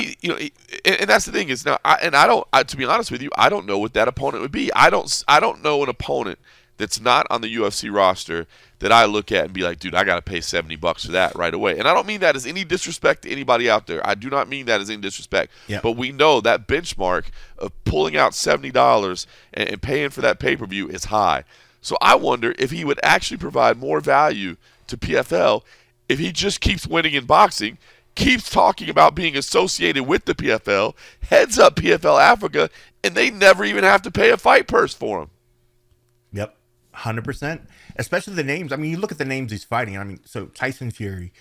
And that's the thing is now, to be honest with you, I don't know what that opponent would be. I don't know an opponent that's not on the UFC roster that I look at and be like, dude, I got to pay $70 for that right away. And I don't mean that as any disrespect to anybody out there. I do not mean that as any disrespect. Yep. But we know that benchmark of pulling out $70 and paying for that pay-per-view is high. So I wonder if he would actually provide more value to PFL if he just keeps winning in boxing, keeps talking about being associated with the PFL, heads up PFL Africa, and they never even have to pay a fight purse for him. Yep, 100%. Especially the names. I mean, you look at the names he's fighting. I mean, so Tyson Fury,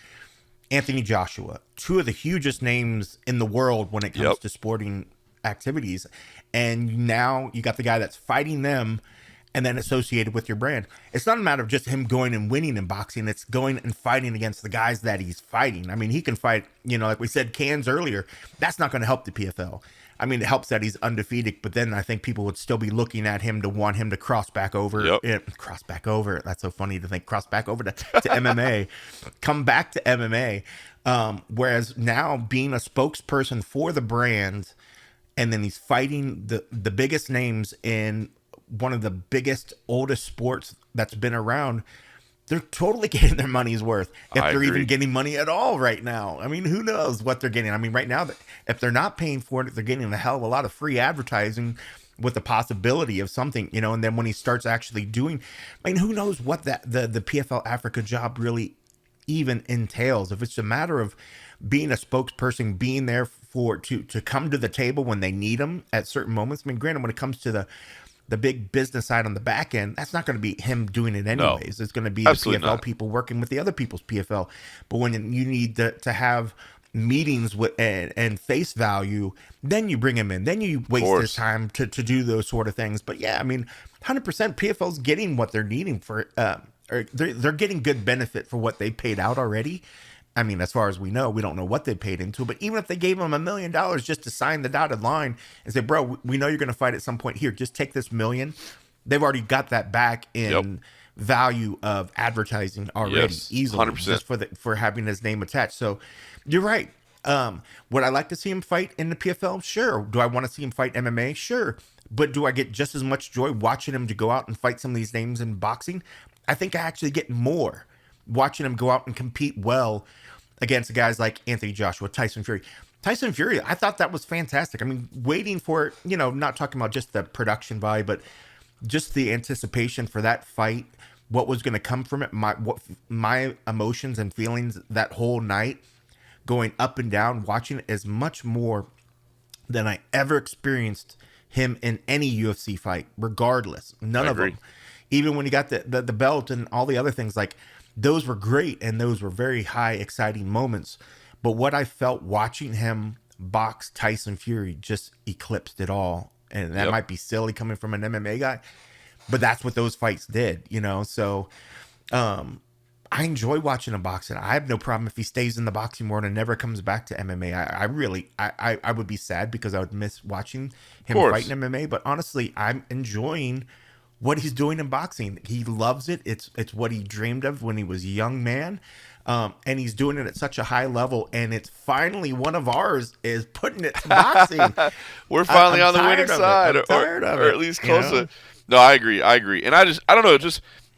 Anthony Joshua, two of the hugest names in the world when it comes to sporting activities. And now you got the guy that's fighting them and then associated with your brand. It's not a matter of just him going and winning in boxing. It's going and fighting against the guys that he's fighting. I mean, he can fight, like we said, Cans earlier. That's not going to help the PFL. I mean, it helps that he's undefeated, but then I think people would still be looking at him to want him to cross back over. Cross back over. That's so funny to think cross back over to MMA. Come back to MMA. Whereas now being a spokesperson for the brand, and then he's fighting the biggest names in one of the biggest, oldest sports that's been around, they're totally getting their money's worth. If they're even getting money at all right now. I mean, who knows what they're getting? I mean, right now, if they're not paying for it, they're getting a hell of a lot of free advertising with the possibility of something, and then when he starts actually doing, I mean, who knows what the PFL Africa job really even entails. If it's a matter of being a spokesperson, being there to come to the table when they need them at certain moments. I mean, granted, when it comes to the big business side on the back end, that's not going to be him doing it anyways. No, it's going to be the PFL people working with the other people's PFL. But when you need to have meetings with and face value, then you bring him in. Then you waste their time to do those sort of things. But yeah, I mean, 100% PFL's getting what they're needing for, or they're getting good benefit for what they paid out already. I mean, as far as we know, we don't know what they paid into, but even if they gave him $1 million just to sign the dotted line and say, bro, we know you're going to fight at some point here, just take this $1 million. They've already got that back in value of advertising already, easily, 100%. Just for having his name attached. So you're right. Would I like to see him fight in the PFL? Sure. Do I want to see him fight MMA? Sure. But do I get just as much joy watching him to go out and fight some of these names in boxing? I think I actually get more watching him go out and compete well against guys like Anthony Joshua, Tyson Fury. Tyson Fury, I thought that was fantastic. I mean, waiting for, not talking about just the production value, but just the anticipation for that fight, what was going to come from it, my emotions and feelings that whole night. going up and down, watching it is much more than I ever experienced him in any UFC fight, regardless. None I of agree. them. Even when he got the belt and all the other things, like those were great and those were very high, exciting moments. But what I felt watching him box Tyson Fury just eclipsed it all. And that Yep. might be silly coming from an MMA guy, but that's what those fights did, you know? So, I enjoy watching him boxing. I have no problem if he stays in the boxing world and never comes back to MMA. I would be sad because I would miss watching him fight in MMA. But honestly, I'm enjoying what he's doing in boxing. He loves it. It's what he dreamed of when he was a young man. And he's doing it at such a high level. And it's finally one of ours is putting it to boxing. We're finally I'm on the winning tired of it. side, I'm tired of or it, at least you close know? to. No, I agree. And I don't know.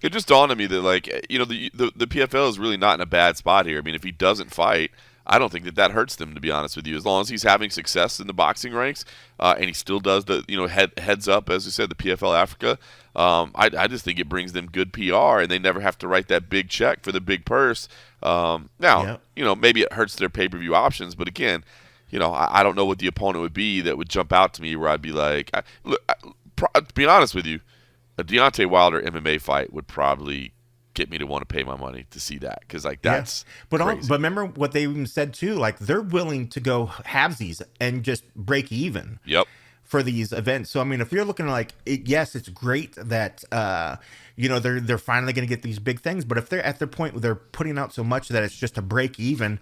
It just dawned on me that, like, you know, the PFL is really not in a bad spot here. I mean, if he doesn't fight, I don't think that hurts them, to be honest with you. As long as he's having success in the boxing ranks, and he still does the, you know, heads up, as you said, the PFL Africa. I just think it brings them good PR, and they never have to write that big check for the big purse. Now, Yep. you know, maybe it hurts their pay-per-view options, but again, you know, I don't know what the opponent would be that would jump out to me where I'd be like, to be honest with you, a Deontay Wilder MMA fight would probably get me to want to pay my money to see that, because like that's But crazy. but remember what they even said too, like they're willing to go halvesies and just break even Yep. for these events. So I mean, if you're looking like yes, it's great that you know they're finally going to get these big things, but if they're at their point where they're putting out so much that it's just a break even,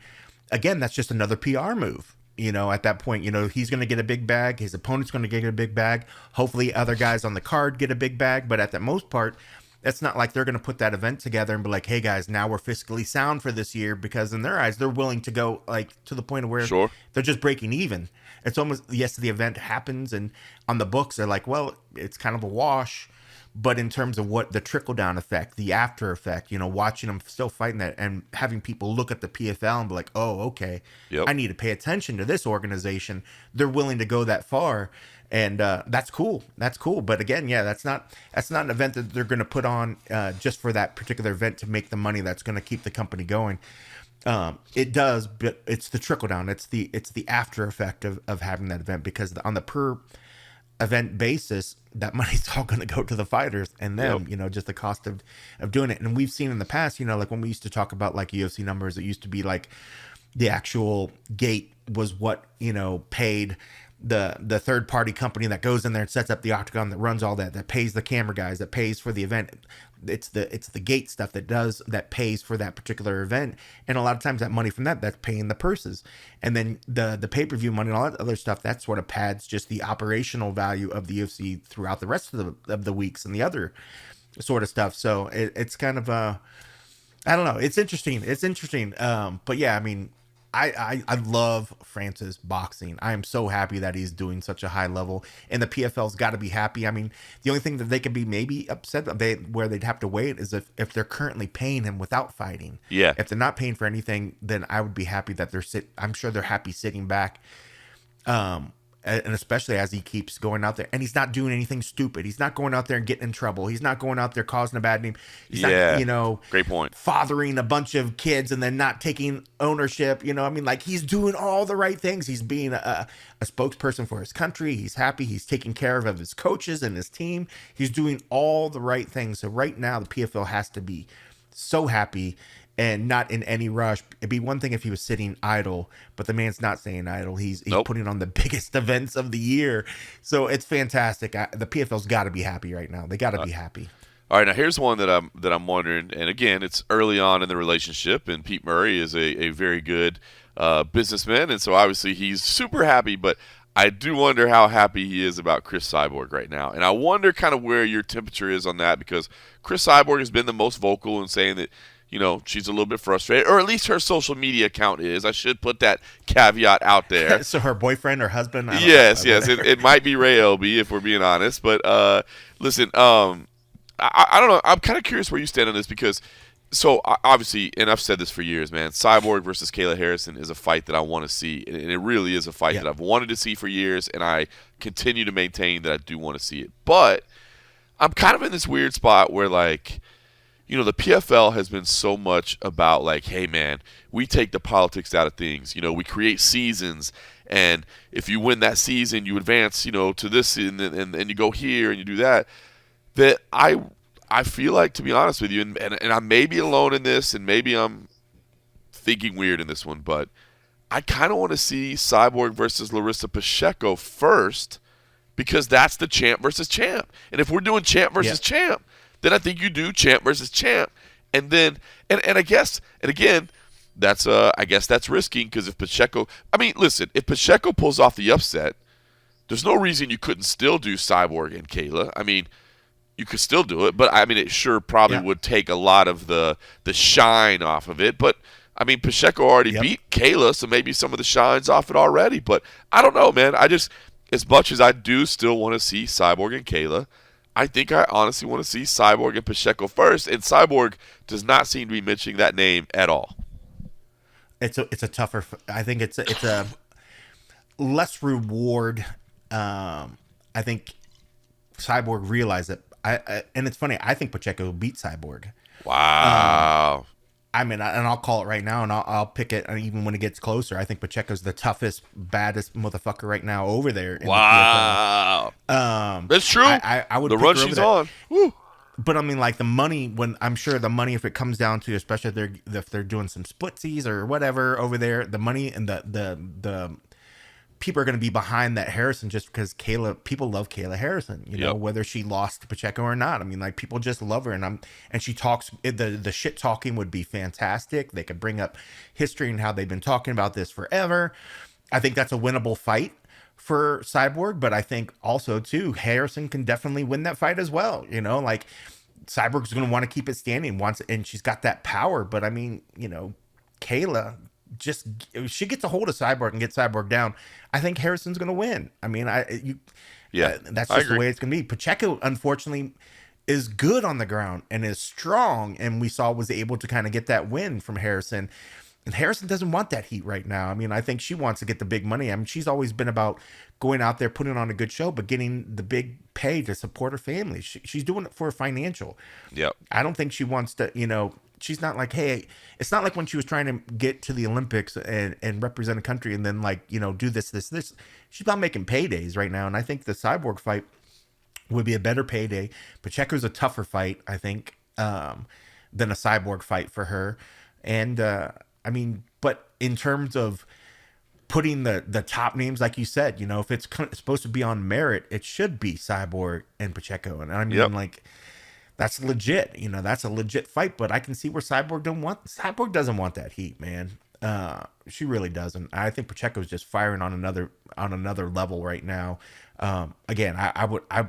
again, that's just another PR move. You know, at that point, you know, he's going to get a big bag. His opponent's going to get a big bag. Hopefully other guys on the card get a big bag. But at the most part, it's not like they're going to put that event together and be like, hey, guys, now we're fiscally sound for this year. Because in their eyes, they're willing to go like to the point of where Sure. they're just breaking even. It's almost, yes, the event happens. And on the books, they're like, well, it's kind of a wash. But in terms of what the trickle down effect, the after effect, you know, watching them still fighting that and having people look at the PFL and be like, oh, okay, Yep. I need to pay attention to this organization. They're willing to go that far. And that's cool. That's cool. But again, yeah, that's not an event that they're going to put on just for that particular event to make the money that's going to keep the company going. It does, but it's the trickle down. It's the after effect of having that event, because on the per event basis, that money's all going to go to the fighters and them, Yep. you know, just the cost of doing it. And we've seen in the past, you know, like when we used to talk about like UFC numbers, it used to be like the actual gate was what, you know, paid the third party company that goes in there and sets up the octagon, that runs all that pays the camera guys, that pays for the event. It's the gate stuff that pays for that particular event. And a lot of times that money from that's paying the purses. And then the pay-per-view money and all that other stuff, that sort of pads just the operational value of the UFC throughout the rest of the weeks and the other sort of stuff. So it's kind of I don't know. It's interesting. But yeah, I mean, I love Francis boxing. I am so happy that he's doing such a high level, and the PFL's got to be happy. I mean, the only thing that they could be maybe upset where they'd have to wait is if they're currently paying him without fighting. Yeah. If they're not paying for anything, then I would be happy that I'm sure they're happy sitting back. And especially as he keeps going out there and he's not doing anything stupid. He's not going out there and getting in trouble. He's not going out there causing a bad name. He's not, you know, Great point. fathering a bunch of kids and then not taking ownership. You know, I mean, like he's doing all the right things. He's being a spokesperson for his country. He's happy. He's taking care of his coaches and his team. He's doing all the right things. So right now the PFL has to be so happy and not in any rush. It'd be one thing if he was sitting idle, but the man's not staying idle. He's Nope. putting on the biggest events of the year. So it's fantastic. The PFL's got to be happy right now. They got to be happy. All right, now here's one that I'm wondering, and again, it's early on in the relationship, and Pete Murray is a very good businessman, and so obviously he's super happy, but I do wonder how happy he is about Chris Cyborg right now, and I wonder kind of where your temperature is on that, because Chris Cyborg has been the most vocal in saying that, you know, she's a little bit frustrated, or at least her social media account is. I should put that caveat out there. So her boyfriend or husband? Yes. It might be Ray Elby if we're being honest. But listen, I don't know. I'm kind of curious where you stand on this, because so obviously, and I've said this for years, man, Cyborg versus Kayla Harrison is a fight that I want to see. And it really is a fight that I've wanted to see for years, and I continue to maintain that I do want to see it. But I'm kind of in this weird spot where, like, the PFL has been so much about like, hey man, we take the politics out of things. We create seasons, and if you win that season, you advance, to this, and you go here and you do that. That I feel like, to be honest with you, and I may be alone in this, and maybe I'm thinking weird in this one, but I kind of want to see Cyborg versus Larissa Pacheco first, because that's the champ versus champ. And if we're doing champ versus champ, then I think you do champ versus champ. And then, and I guess, and again, that's I guess that's risking, because if Pacheco, listen, if Pacheco pulls off the upset, there's no reason you couldn't still do Cyborg and Kayla. You could still do it, but it sure probably would take a lot of the shine off of it. But Pacheco already beat Kayla, so maybe some of the shine's off it already. But I don't know, man. As much as I do still want to see Cyborg and Kayla, I think I honestly want to see Cyborg and Pacheco first. And Cyborg does not seem to be mentioning that name at all. It's a tougher. I think it's a less reward. I think Cyborg realized it. And it's funny. I think Pacheco beat Cyborg. Wow. And I'll call it right now, and I'll pick it. And even when it gets closer, I think Pacheco's the toughest, baddest motherfucker right now over there. Wow. That's true. I would the run she's on. Woo. But like the money, when I'm sure the money, if it comes down to, especially if they're doing some splitsies or whatever over there, the money and the people are going to be behind that Harrison, just because people love Kayla Harrison, know, whether she lost to Pacheco or not. People just love her, and she talks, the shit talking would be fantastic. They could bring up history and how they've been talking about this forever. I think that's a winnable fight for Cyborg, but I think also too, Harrison can definitely win that fight as well. Like Cyborg's going to want to keep it standing and she's got that power, but Kayla, just if she gets a hold of Cyborg and gets Cyborg down, I think Harrison's going to win. That's just the way it's going to be. Pacheco, unfortunately, is good on the ground and is strong, and we saw was able to kind of get that win from Harrison. And Harrison doesn't want that heat right now. I think she wants to get the big money. she's always been about going out there, putting on a good show, but getting the big pay to support her family. She's doing it for financial. Yep. I don't think she wants to, she's not like, hey, it's not like when she was trying to get to the Olympics and represent a country and then do this. She's about making paydays right now. And I think the Cyborg fight would be a better payday. Pacheco's a tougher fight, I think, than a Cyborg fight for her. And, but in terms of putting the top names, like you said, if it's supposed to be on merit, it should be Cyborg and Pacheco. And that's legit. That's a legit fight, but I can see where Cyborg doesn't want that heat, man. She really doesn't. I think Pacheco's just firing on another level right now. Again, I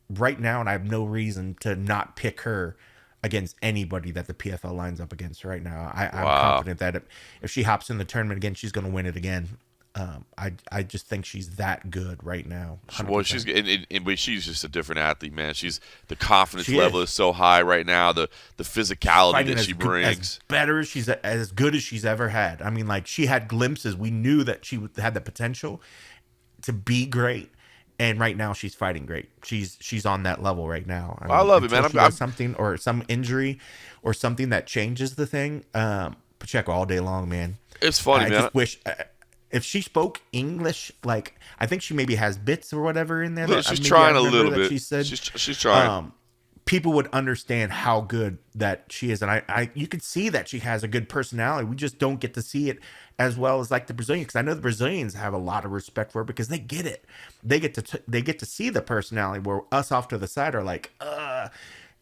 right now, and I have no reason to not pick her against anybody that the PFL lines up against right now. I'm confident that if she hops in the tournament again, she's going to win it again. I just think she's that good right now. 100%. Well, she's just a different athlete, man. The confidence level is so high right now. The physicality fighting that she brings, she's as good as she's ever had. She had glimpses. We knew that she had the potential to be great, and right now she's fighting great. She's on that level right now. I love it, man. I'm something or some injury or something that changes the thing. Pacheco all day long, man. It's funny, man. I just wish. If she spoke English, I think she maybe has bits or whatever in there. She's trying a little bit. She said she's trying. People would understand how good that she is, and you could see that she has a good personality. We just don't get to see it as well as the Brazilians, because I know the Brazilians have a lot of respect for her because they get it. They get to see the personality, where us off to the side are like,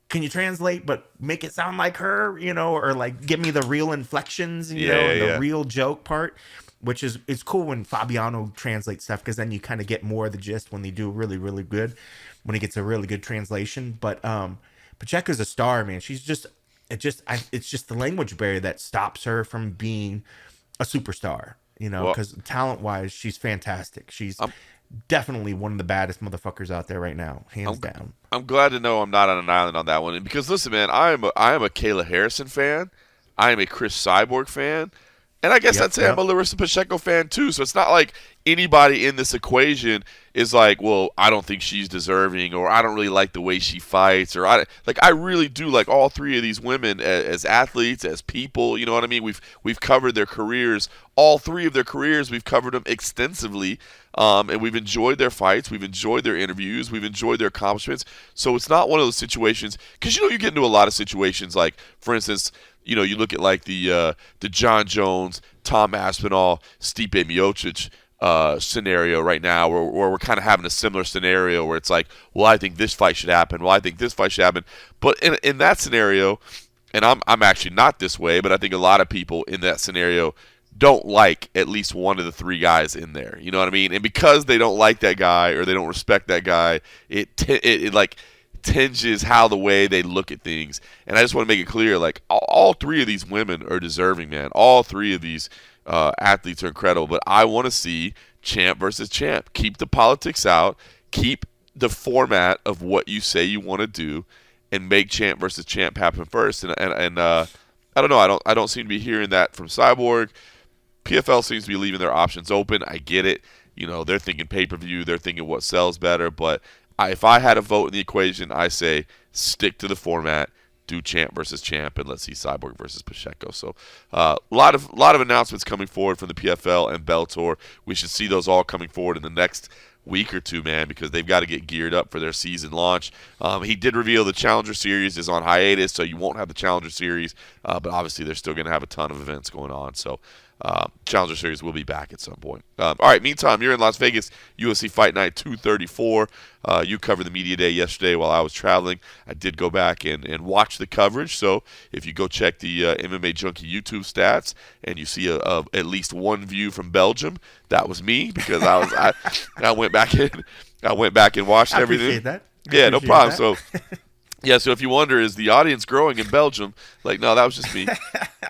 can you translate but make it sound like her, or give me the real inflections, the real joke part. Which is cool when Fabiano translates stuff, because then you kind of get more of the gist when they do really, really good, when he gets a really good translation. But Pacheco's a star, man. It's just the language barrier that stops her from being a superstar, because talent-wise, she's fantastic. She's definitely one of the baddest motherfuckers out there right now, hands down. I'm glad to know I'm not on an island on that one. And because, listen, man, I am a Kayla Harrison fan. I am a Chris Cyborg fan. And I guess I'd say I'm a Larissa Pacheco fan too. So it's not like anybody in this equation is like, well, I don't think she's deserving, or I don't really like the way she fights, or I really do like all three of these women as athletes, as people. You know what I mean? We've covered their careers, all three of their careers. We've covered them extensively, and we've enjoyed their fights, we've enjoyed their interviews, we've enjoyed their accomplishments. So it's not one of those situations, because you get into a lot of situations like, for instance, you look at like the John Jones, Tom Aspinall, Stipe Miocic scenario right now, where we're kind of having a similar scenario where it's like, well, I think this fight should happen. Well, I think this fight should happen. But in that scenario, and I'm actually not this way, but I think a lot of people in that scenario don't like at least one of the three guys in there. You know what I mean? And because they don't like that guy or they don't respect that guy, it like tinges how the way they look at things. And I just want to make it clear, like, all three of these women are deserving, man. All three of these athletes are incredible. But I want to see champ versus champ. Keep the politics out. Keep the format of what you say you want to do, and make champ versus champ happen first. And I don't know. I don't seem to be hearing that from Cyborg. PFL seems to be leaving their options open. I get it. They're thinking pay-per-view. They're thinking what sells better. But if I had a vote in the equation, I say stick to the format, do champ versus champ, and let's see Cyborg versus Pacheco. So a lot of announcements coming forward from the PFL and Bellator. We should see those all coming forward in the next week or two, man, because they've got to get geared up for their season launch. He did reveal the Challenger Series is on hiatus, so you won't have the Challenger Series, but obviously they're still going to have a ton of events going on. So Challenger Series will be back at some point. All right, meantime, you're in Las Vegas, UFC Fight Night 234. You covered the media day yesterday while I was traveling. I did go back and watch the coverage, so if you go check the MMA Junkie YouTube stats and you see at least one view from Belgium, that was me, because I went back and watched everything. I appreciate that. Yeah, no problem. So yeah, so if you wonder, is the audience growing in Belgium? Like, no, that was just me.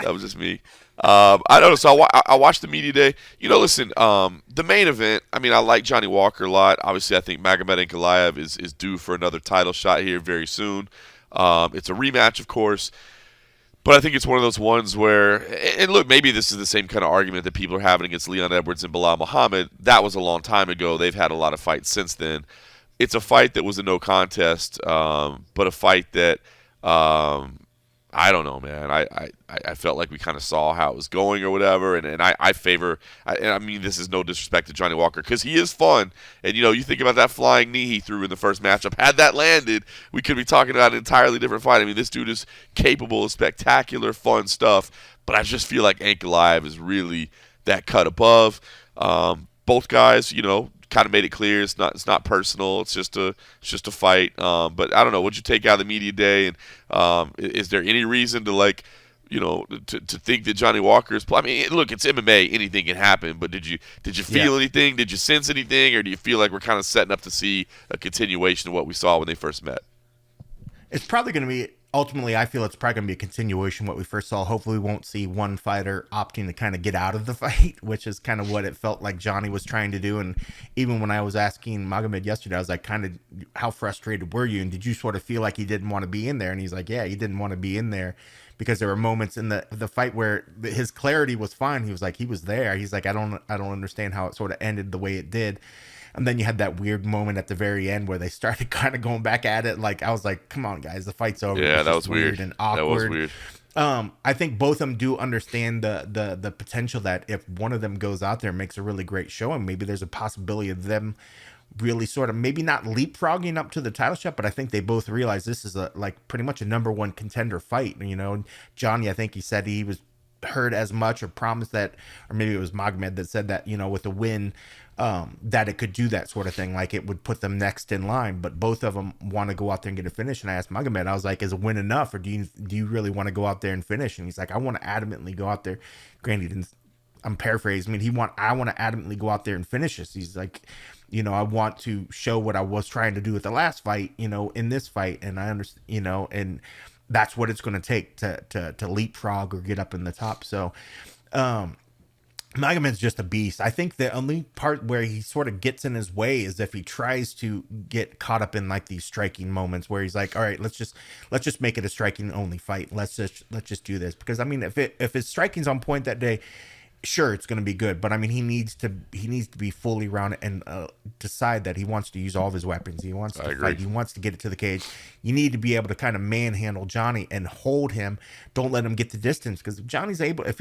That was just me. I don't know. So I watched the media day. Listen, the main event, I mean, I like Johnny Walker a lot. Obviously, I think Magomed Ankalaev is due for another title shot here very soon. It's a rematch, of course. But I think it's one of those ones where, and look, maybe this is the same kind of argument that people are having against Leon Edwards and Bilal Muhammad. That was a long time ago. They've had a lot of fights since then. It's a fight that was a no contest, but a fight that I don't know, man. I felt like we kind of saw how it was going or whatever, and I favor. And I mean, this is no disrespect to Johnny Walker, because he is fun. And you think about that flying knee he threw in the first matchup. Had that landed, we could be talking about an entirely different fight. I mean, this dude is capable of spectacular, fun stuff. But I just feel like Ankalaev is really that cut above. Both guys, kind of made it clear it's not personal. It's just a fight. But I don't know. What'd you take out of the media day? And is there any reason to to think that Johnny Walker is? I mean, look, it's MMA. Anything can happen. But did you feel anything? Did you sense anything? Or do you feel like we're kind of setting up to see a continuation of what we saw when they first met? It's probably going to be. Ultimately, I feel it's probably going to be a continuation of what we first saw. Hopefully, we won't see one fighter opting to kind of get out of the fight, which is kind of what it felt like Johnny was trying to do. And even when I was asking Magomed yesterday, I was like, kind of, how frustrated were you? And did you sort of feel like he didn't want to be in there? And he's like, yeah, he didn't want to be in there, because there were moments in the fight where his clarity was fine. He was like, he was there. He's like, I don't understand how it sort of ended the way it did. And then you had that weird moment at the very end where they started kind of going back at it. Like, I was like, come on, guys, the fight's over. Yeah, that was weird and awkward. That was weird. I think both of them do understand the potential that if one of them goes out there and makes a really great showing, maybe there's a possibility of them really sort of maybe not leapfrogging up to the title shot, but I think they both realize this is pretty much a number one contender fight. Johnny, I think he said he was heard as much or promised that, or maybe it was Magomed that said that, with a win, that it could do that sort of thing, like it would put them next in line. But both of them want to go out there and get a finish. And I asked Magomed, I was like, is a win enough, or do you really want to go out there and finish? And he's like, I want to adamantly go out there. Granted, I'm paraphrasing. I mean, I want to adamantly go out there and finish this. He's like, I want to show what I was trying to do with the last fight, in this fight. And I understand, and that's what it's going to take to leapfrog or get up in the top. So, Magomed's just a beast. I think the only part where he sort of gets in his way is if he tries to get caught up in like these striking moments where he's like, all right, let's just make it a striking only fight. Let's just do this. Because I mean, if his striking's on point that day, sure, it's going to be good, but I mean, he needs to be fully rounded and decide that he wants to use all of his weapons. He wants to fight. He wants to get it to the cage. You need to be able to kind of manhandle Johnny and hold him. Don't let him get the distance, because Johnny's able. If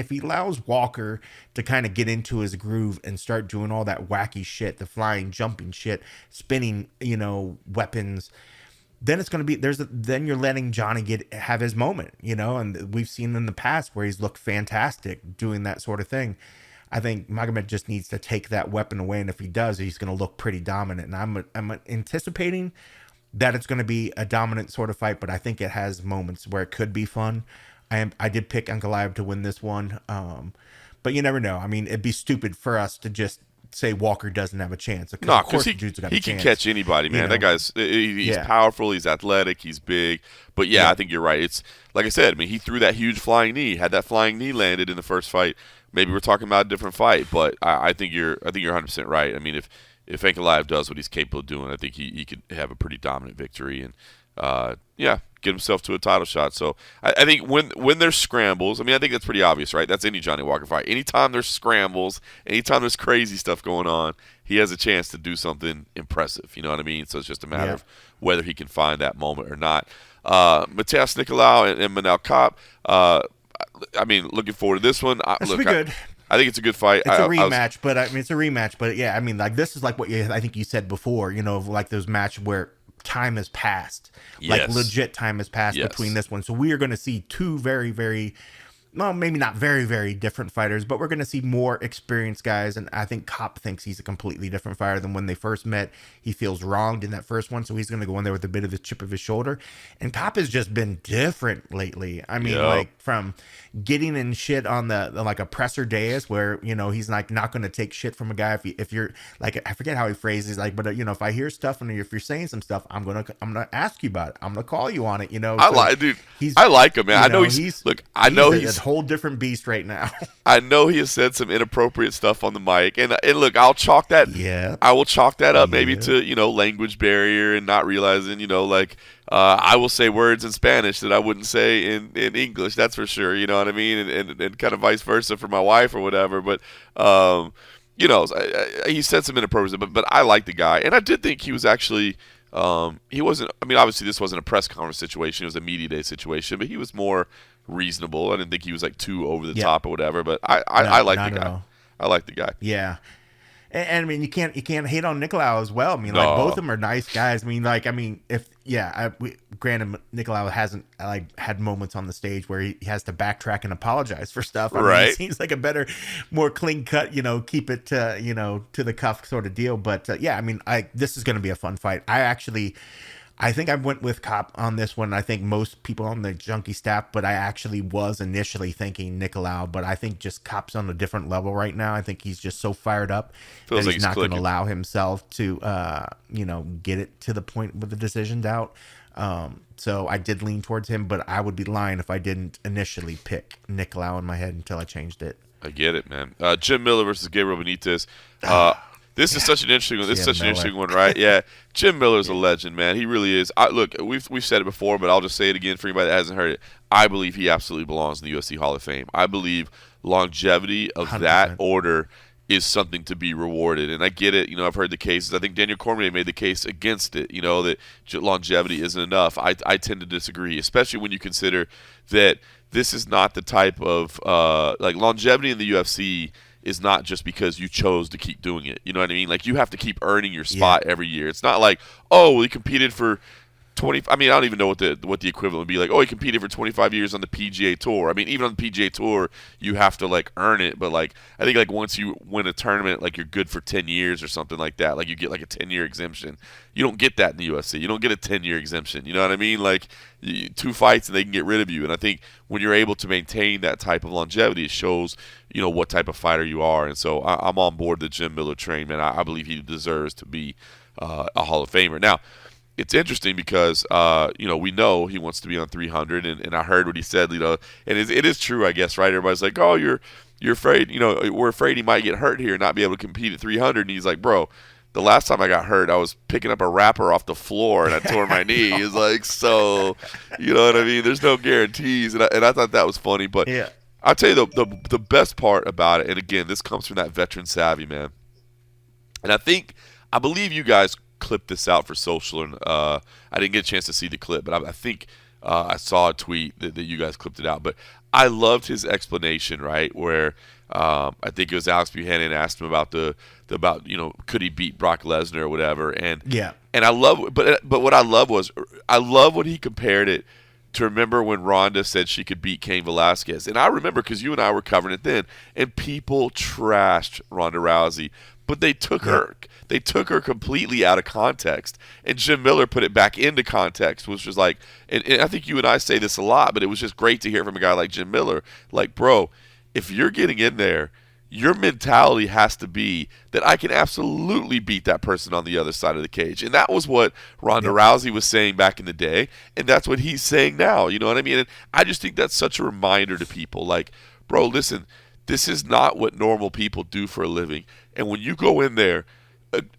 he allows Walker to kind of get into his groove and start doing all that wacky shit, the flying, jumping shit, spinning, weapons, then it's going to be then you're letting Johnny have his moment, and we've seen in the past where he's looked fantastic doing that sort of thing. I think Magomed just needs to take that weapon away, and if he does, he's going to look pretty dominant. And I'm anticipating that it's going to be a dominant sort of fight, but I think it has moments where it could be fun. I did pick Ankalaev to win this one, but you never know. I mean, it'd be stupid for us to just say Walker doesn't have a chance. No, because he can catch anybody, man. That guy's he's powerful, he's athletic, he's big. But I think you're right. It's like I said. I mean, he threw that huge flying knee. Had that flying knee landed in the first fight, maybe we're talking about a different fight. But I think you're 100% right. I mean, if Ankalaev does what he's capable of doing, I think he could have a pretty dominant victory and get himself to a title shot. So I think when there's scrambles, I mean, I think that's pretty obvious, right? That's any Johnny Walker fight. Anytime there's scrambles, anytime there's crazy stuff going on, he has a chance to do something impressive. You know what I mean? So it's just a matter of whether he can find that moment or not. Mateus Nicolau and Manel Kape, I mean, looking forward to this one. This will be good. I think it's a good fight. It's a rematch, but I mean, it's a rematch. But yeah, I mean, like this is like what I think you said before. Like those matches where time has passed, like legit time has passed between this one. So we are going to see two very, very, well, maybe not very, very different fighters, but we're going to see more experienced guys. And I think Kape thinks he's a completely different fighter than when they first met. He feels wronged in that first one, so he's going to go in there with a bit of a chip of his shoulder. And Kape has just been different lately. I mean, like from getting in shit on the like a presser dais where, he's like not going to take shit from a guy if you're like, I forget how he phrases like, but if I hear stuff and if you're saying some stuff, I'm going to ask you about it. I'm going to call you on it, I like him, man. I know he's a whole different beast right now. I know he has said some inappropriate stuff on the mic, and look, I'll chalk that. Yeah, I will chalk that up maybe to language barrier and not realizing I will say words in Spanish that I wouldn't say in English. That's for sure. You know what I mean, and kind of vice versa for my wife or whatever. But he said some inappropriate, but I like the guy, and I did think he was actually. He wasn't. I mean, obviously, this wasn't a press conference situation; it was a media day situation. But he was more reasonable. I didn't think he was like too over the top or whatever. But I like the guy. I like the guy. Yeah. And I mean, you can't hate on Nicolau as well. I mean, like both of them are nice guys. I mean, granted, Nicolau hasn't had moments on the stage where he has to backtrack and apologize for stuff. I mean, it seems like a better, more clean cut, keep it to the cuff sort of deal. But I mean, this is going to be a fun fight. I think I went with Kape on this one. I think most people on the junkie staff, but I actually was initially thinking Nicolau, but I think just Kape's on a different level right now. I think he's just so fired up that he's not going to allow himself to, get it to the point with the decision out. So I did lean towards him, but I would be lying if I didn't initially pick Nicolau in my head until I changed it. I get it, man. Jim Miller versus Gabriel Benitez. This is such an interesting one. This is such an interesting one, right? Yeah, Jim Miller's a legend, man. He really is. Look, we've said it before, but I'll just say it again for anybody that hasn't heard it. I believe he absolutely belongs in the UFC Hall of Fame. I believe longevity of 100%. That order is something to be rewarded. And I get it. I've heard the cases. I think Daniel Cormier made the case against it, that longevity isn't enough. I tend to disagree, especially when you consider that this is not the type of longevity in the UFC is not just because you chose to keep doing it. You know what I mean? Like, you have to keep earning your spot every year. It's not like, he competed for 20. I mean, I don't even know what the equivalent would be. Like, he competed for 25 years on the PGA Tour. I mean, even on the PGA Tour, you have to earn it. But I think once you win a tournament, you're good for 10 years or something like that. Like, you get a 10-year exemption. You don't get that in the UFC. You don't get a 10-year exemption. You know what I mean? 2 fights and they can get rid of you. And I think when you're able to maintain that type of longevity, it shows what type of fighter you are. And so I'm on board the Jim Miller train, man. I believe he deserves to be a Hall of Famer. Now, it's interesting because we know he wants to be on 300, and I heard what he said, and it is true, I guess, right? Everybody's like, oh, you're afraid, we're afraid he might get hurt here and not be able to compete at 300, and he's like, bro, the last time I got hurt, I was picking up a wrapper off the floor and I tore my knee. It's so, you know what I mean? There's no guarantees, and I thought that was funny, but I'll tell you the best part about it, and again, this comes from that veteran savvy, man. And I believe you guys clipped this out for social, and I didn't get a chance to see the clip, but I think I saw a tweet that you guys clipped it out. But I loved his explanation, right, where I think it was Alex Buchanan asked him about about could he beat Brock Lesnar or whatever, and Yeah. and I love, but what I love was I love when he compared it to remember when Ronda said she could beat Cain Velasquez. And I remember because you and I were covering it then, and people trashed Ronda Rousey, but they took her completely out of context. And Jim Miller put it back into context, which was like, and I think you and I say this a lot, but it was just great to hear from a guy like Jim Miller. Like, bro, if you're getting in there, your mentality has to be that I can absolutely beat that person on the other side of the cage. And that was what Ronda Rousey was saying back in the day, and that's what he's saying now. You know what I mean? And I just think that's such a reminder to people. Like, bro, listen, this is not what normal people do for a living. And when you go in there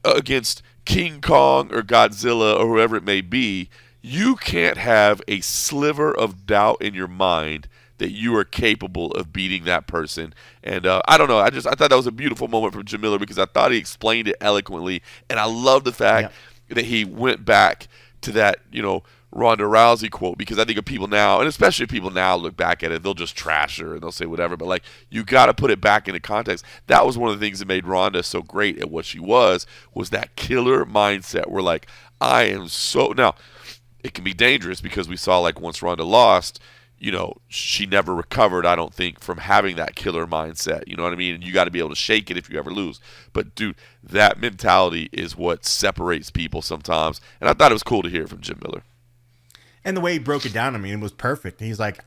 against King Kong or Godzilla or whoever it may be, you can't have a sliver of doubt in your mind that you are capable of beating that person. And I don't know. I thought that was a beautiful moment from Jim Miller because I thought he explained it eloquently. And I love the fact that he went back to that, Ronda Rousey quote, because I think of people now, and especially if people now look back at it, they'll just trash her and they'll say whatever. But, like, you got to put it back into context. That was one of the things that made Ronda so great at what she was that killer mindset where, like, I am so – now, it can be dangerous because we saw, like, once Ronda lost – she never recovered, I don't think, from having that killer mindset. You know what I mean? And you got to be able to shake it if you ever lose. But, dude, that mentality is what separates people sometimes. And I thought it was cool to hear from Jim Miller. And the way he broke it down, I mean, it was perfect. He's like,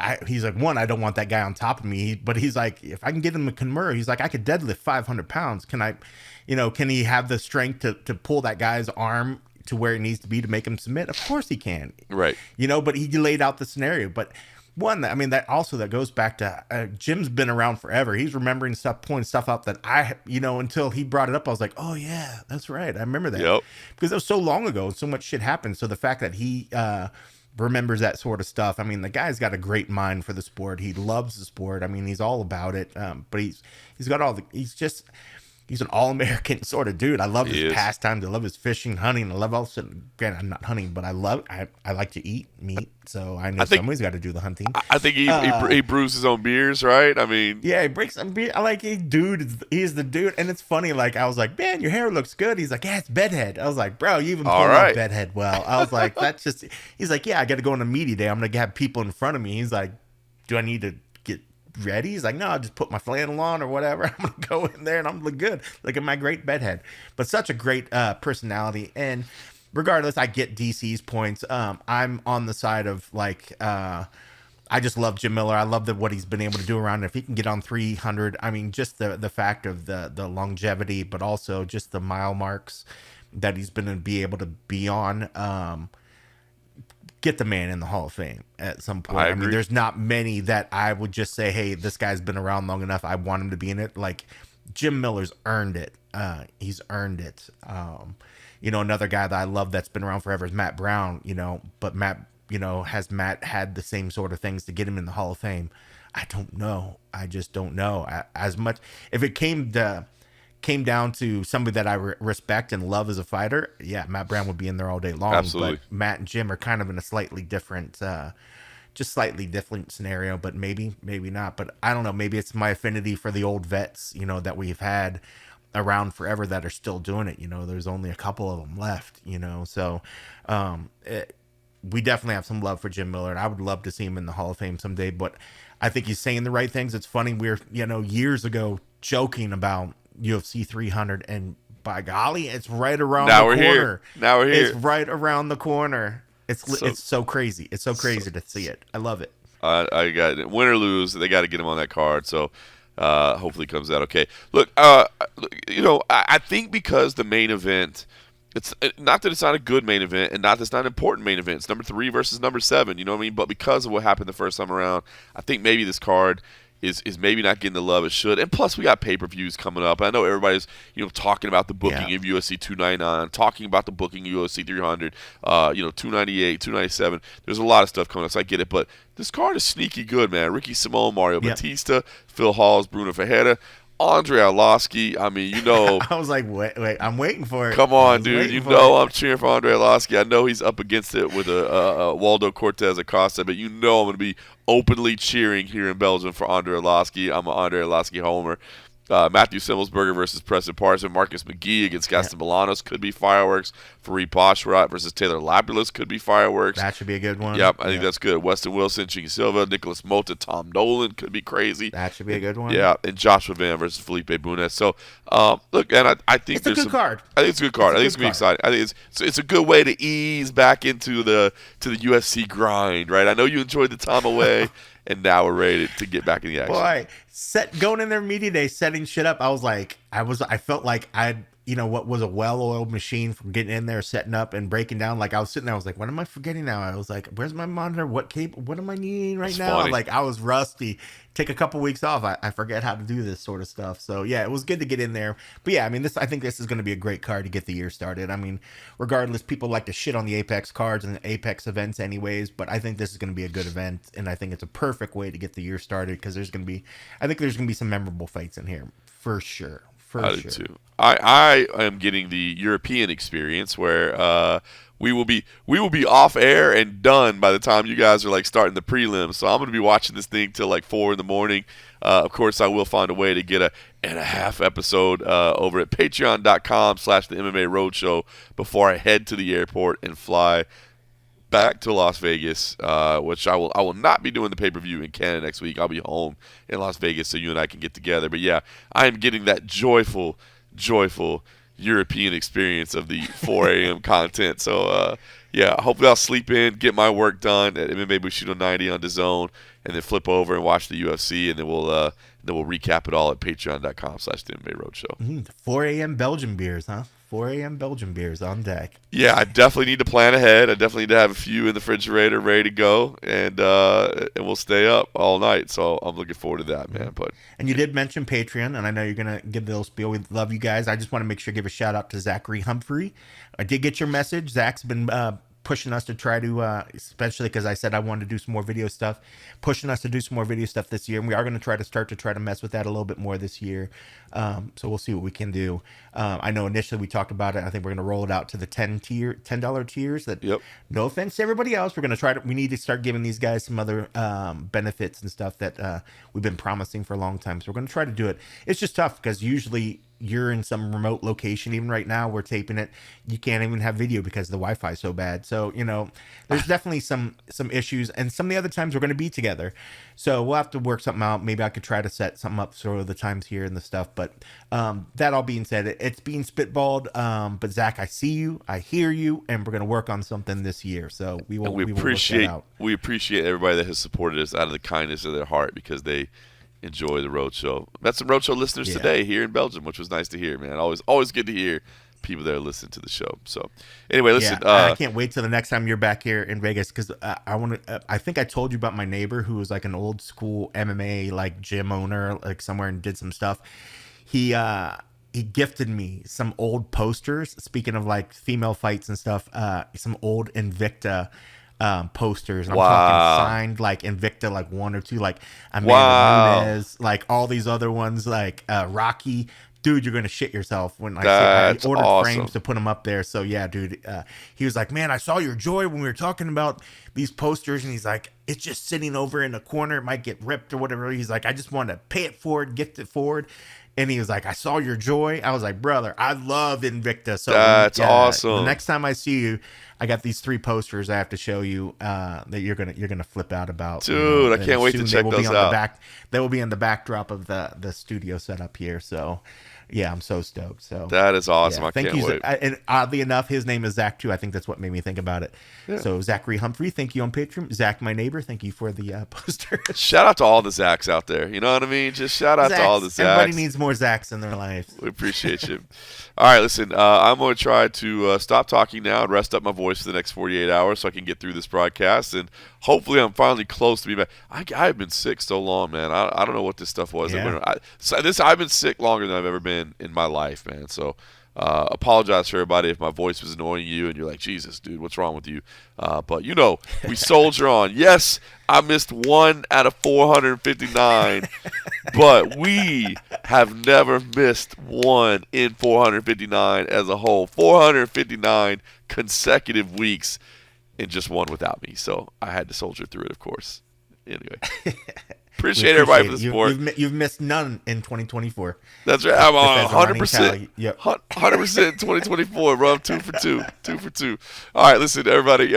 one, I don't want that guy on top of me. But he's like, if I can get him a Kimura, he's like, I could deadlift 500 pounds. Can he have the strength to pull that guy's arm to where it needs to be to make him submit? Of course he can. Right. But he laid out the scenario. But one, I mean, that goes back to Jim's been around forever. He's remembering stuff, pulling stuff up that until he brought it up, I was like, oh yeah, that's right. I remember that. Yep. Because it was so long ago and so much shit happened. So the fact that he remembers that sort of stuff. I mean, the guy's got a great mind for the sport. He loves the sport. I mean, he's all about it. But he's got he's an all-American sort of dude. I love his pastimes. I love his fishing, hunting. I love also, granted, I'm not hunting, but I like to eat meat. So I know somebody's got to do the hunting. I think he brews his own beers, right? I mean, yeah, he breaks some beer. I like, he's the dude. And it's funny. Like, I was like, man, your hair looks good. He's like, yeah, it's bedhead. I was like, bro, you even pulled off bedhead well. I was like, that's just. He's like, yeah, I got to go on a media day. I'm gonna have people in front of me. He's like, do I need to get ready? He's like, no, I'll just put my flannel on or whatever. I'm gonna go in there and I'm look good. Look at my great bedhead. But such a great personality. And regardless, I get DC's points. I'm on the side of like I just love Jim Miller. I love what he's been able to do around. If he can get on 300, I mean, just the fact of the longevity, but also just the mile marks that he's been to be able to be on. Get the man in the Hall of Fame at some point. I mean, there's not many that I would just say, hey, this guy's been around long enough, I want him to be in it. Like, Jim Miller's earned it. He's earned it. Another guy that I love that's been around forever is Matt Brown, but Matt, has Matt had the same sort of things to get him in the Hall of Fame? I don't know. I just don't know. As much, if it came down to somebody that I respect and love as a fighter, yeah, Matt Brown would be in there all day long. Absolutely. But Matt and Jim are kind of in a slightly different scenario, but maybe not. But I don't know. Maybe it's my affinity for the old vets, that we've had around forever that are still doing it. There's only a couple of them left, so we definitely have some love for Jim Miller, and I would love to see him in the Hall of Fame someday. But I think he's saying the right things. It's funny. We're, years ago joking about UFC 300, and by golly, it's right around the corner. Now we're here. It's right around the corner. It's so crazy. It's so crazy to see it. I love it. I got it. Win or lose, they got to get him on that card. So hopefully it comes out okay. Look, I think because the main event, it's not that it's not a good main event, and not that it's not an important main event. It's number 3 versus number 7. You know what I mean? But because of what happened the first time around, I think maybe this card is maybe not getting the love it should. And plus, we got pay-per-views coming up. I know everybody's talking about the booking of UFC 299, talking about the booking of UFC 300, 298, 297. There's a lot of stuff coming up, so I get it. But this card is sneaky good, man. Ricky Simone, Mario Batista, Phil Halls, Bruno Ferreira, Andre Arlovski. I mean, I was like, wait, I'm waiting for it. Come on, dude. I'm cheering for Andre Arlovski. I know he's up against it with a Waldo Cortez Acosta, but I'm going to be openly cheering here in Belgium for Andre Arlovski. I'm an Andre Arlovski homer. Matthew Simmelsberger versus Preston Parson. Marcus McGee against Gaston Bolanos could be fireworks. Fareed Poshrat versus Taylor Lapidus could be fireworks. That should be a good one. Yep, I think that's good. Weston Wilson, Chingy Silva, Nicholas Mota, Tom Nolan could be crazy. That should be a good one. Yeah, and Joshua Van versus Felipe Bunes. So, look, and I think it's a good card. I think it's a good card. I think it's going to be exciting. I think it's a good way to ease back into the UFC grind, right? I know you enjoyed the time away. And now we're ready to get back in the action. Boy, going in there media day, setting shit up. I felt like I'd, what was a well-oiled machine from getting in there, setting up and breaking down. Like I was sitting there, I was like, what am I forgetting now? I was like, where's my monitor? What am I needing right now? Funny. Like I was rusty. Take a couple weeks off. I forget how to do this sort of stuff. So yeah, it was good to get in there. But yeah, I mean, I think this is going to be a great card to get the year started. I mean, regardless, people like to shit on the Apex cards and the Apex events anyways, but I think this is going to be a good event, and I think it's a perfect way to get the year started because there's going to be some memorable fights in here for sure. I do too. I am getting the European experience where we will be off air and done by the time you guys are like starting the prelims. So I'm going to be watching this thing till like 4 a.m. Of course, I will find a way to get a half episode over at patreon.com/the MMA Roadshow before I head to the airport and fly back to Las Vegas, which I will not be doing the pay-per-view in Canada next week. I'll be home in Las Vegas so you and I can get together. But yeah, I am getting that joyful European experience of the 4 a.m. content. So yeah, hopefully I'll sleep in, get my work done at MMA Bushido 90 on DAZN, and then flip over and watch the UFC, and then we'll recap it all at patreon.com/the MMA Roadshow. 4 a.m. Belgian beers, huh? 4 a.m. Belgian beers on deck. Yeah, I definitely need to plan ahead. I definitely need to have a few in the refrigerator ready to go, and we'll stay up all night. So I'm looking forward to that, man. And you did mention Patreon, and I know you're gonna give the little spiel. We love you guys. I just want to make sure to give a shout out to Zachary Humphrey. I did get your message. Zach's been pushing us to try to, especially because I said I wanted to do some more video stuff, pushing us to do some more video stuff this year. And we are going to try to mess with that a little bit more this year. So we'll see what we can do. I know initially we talked about it. I think we're going to roll it out to the $10 tiers. No offense to everybody else. We're going to we need to start giving these guys some other benefits and stuff that we've been promising for a long time. So we're going to try to do it. It's just tough because usually you're in some remote location. Even right now we're taping it, you can't even have video because the Wi-Fi is so bad. So there's definitely some issues, and some of the other times we're going to be together, so we'll have to work something out. Maybe I could try to set something up sort of the times here and the stuff. But that all being said, it's being spitballed. But Zach, I see you, I hear you, and we're going to work on something this year. So we appreciate everybody that has supported us out of the kindness of their heart, because they enjoy the Roadshow. Met some Roadshow listeners today here in Belgium, which was nice to hear, man. Always good to hear people that are listening to the show. So anyway, listen. I can't wait till the next time you're back here in Vegas, because I think I told you about my neighbor who was like an old school MMA like gym owner, like somewhere, and did some stuff. He gifted me some old posters. Speaking of like female fights and stuff, some old Invicta posters, and I'm talking signed like Invicta, like 1 or 2, like Amanda Nunes, like all these other ones, like Rocky. Dude, you're gonna shit yourself when I ordered frames to put them up there. So yeah, dude, he was like, man, I saw your joy when we were talking about these posters, and he's like, it's just sitting over in the corner, it might get ripped or whatever. He's like, I just want to pay it forward, gift it forward. And he was like, I saw your joy. I was like, brother, I love Invicta. So that's awesome. The next time I see you, I got these 3 posters I have to show you that you're gonna flip out about. Dude, I can't wait to check those out. They will be in the backdrop of the studio setup here. So Yeah, I'm so stoked. So that is awesome. yeah, I can't wait. And oddly enough, his name is Zach too. I think that's what made me think about it. Yeah. So Zachary Humphrey, thank you on Patreon. Zach, my neighbor, thank you for the poster. Shout out to all the Zachs out there. You know what I mean? Just shout out to all the Zachs. Everybody needs more Zachs in their lives. We appreciate you. All right, listen, I'm going to try to stop talking now and rest up my voice for the next 48 hours so I can get through this broadcast. And hopefully I'm finally close to being back. I've been sick so long, man. I don't know what this stuff was. Yeah. I've been sick longer than I've ever been in my life, man. So apologize for everybody if my voice was annoying you and you're like, Jesus, dude, what's wrong with you? But, we soldier on. Yes, I missed 1 out of 459, but we have never missed 1 in 459 as a whole. 459 consecutive weeks and just 1 without me. So I had to soldier through it, of course. Anyway. Appreciate everybody for the support. You've missed none in 2024. That's right. I'm on 100%. Yep. 100% 2024, bro. I'm 2 for 2. 2 for 2. All right, listen, everybody.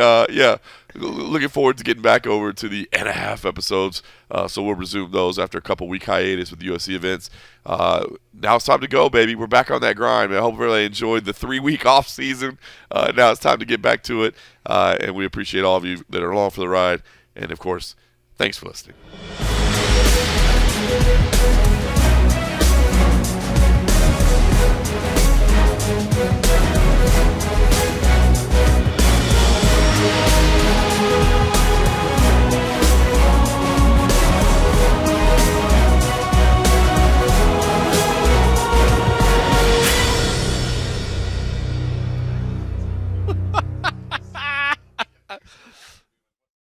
Looking forward to getting back over to the and-a-half episodes. So we'll resume those after a couple-week hiatus with UFC events. Now it's time to go, baby. We're back on that grind, man. I hope everybody enjoyed the 3-week off season. Now it's time to get back to it. And we appreciate all of you that are along for the ride. And, of course, thanks for listening.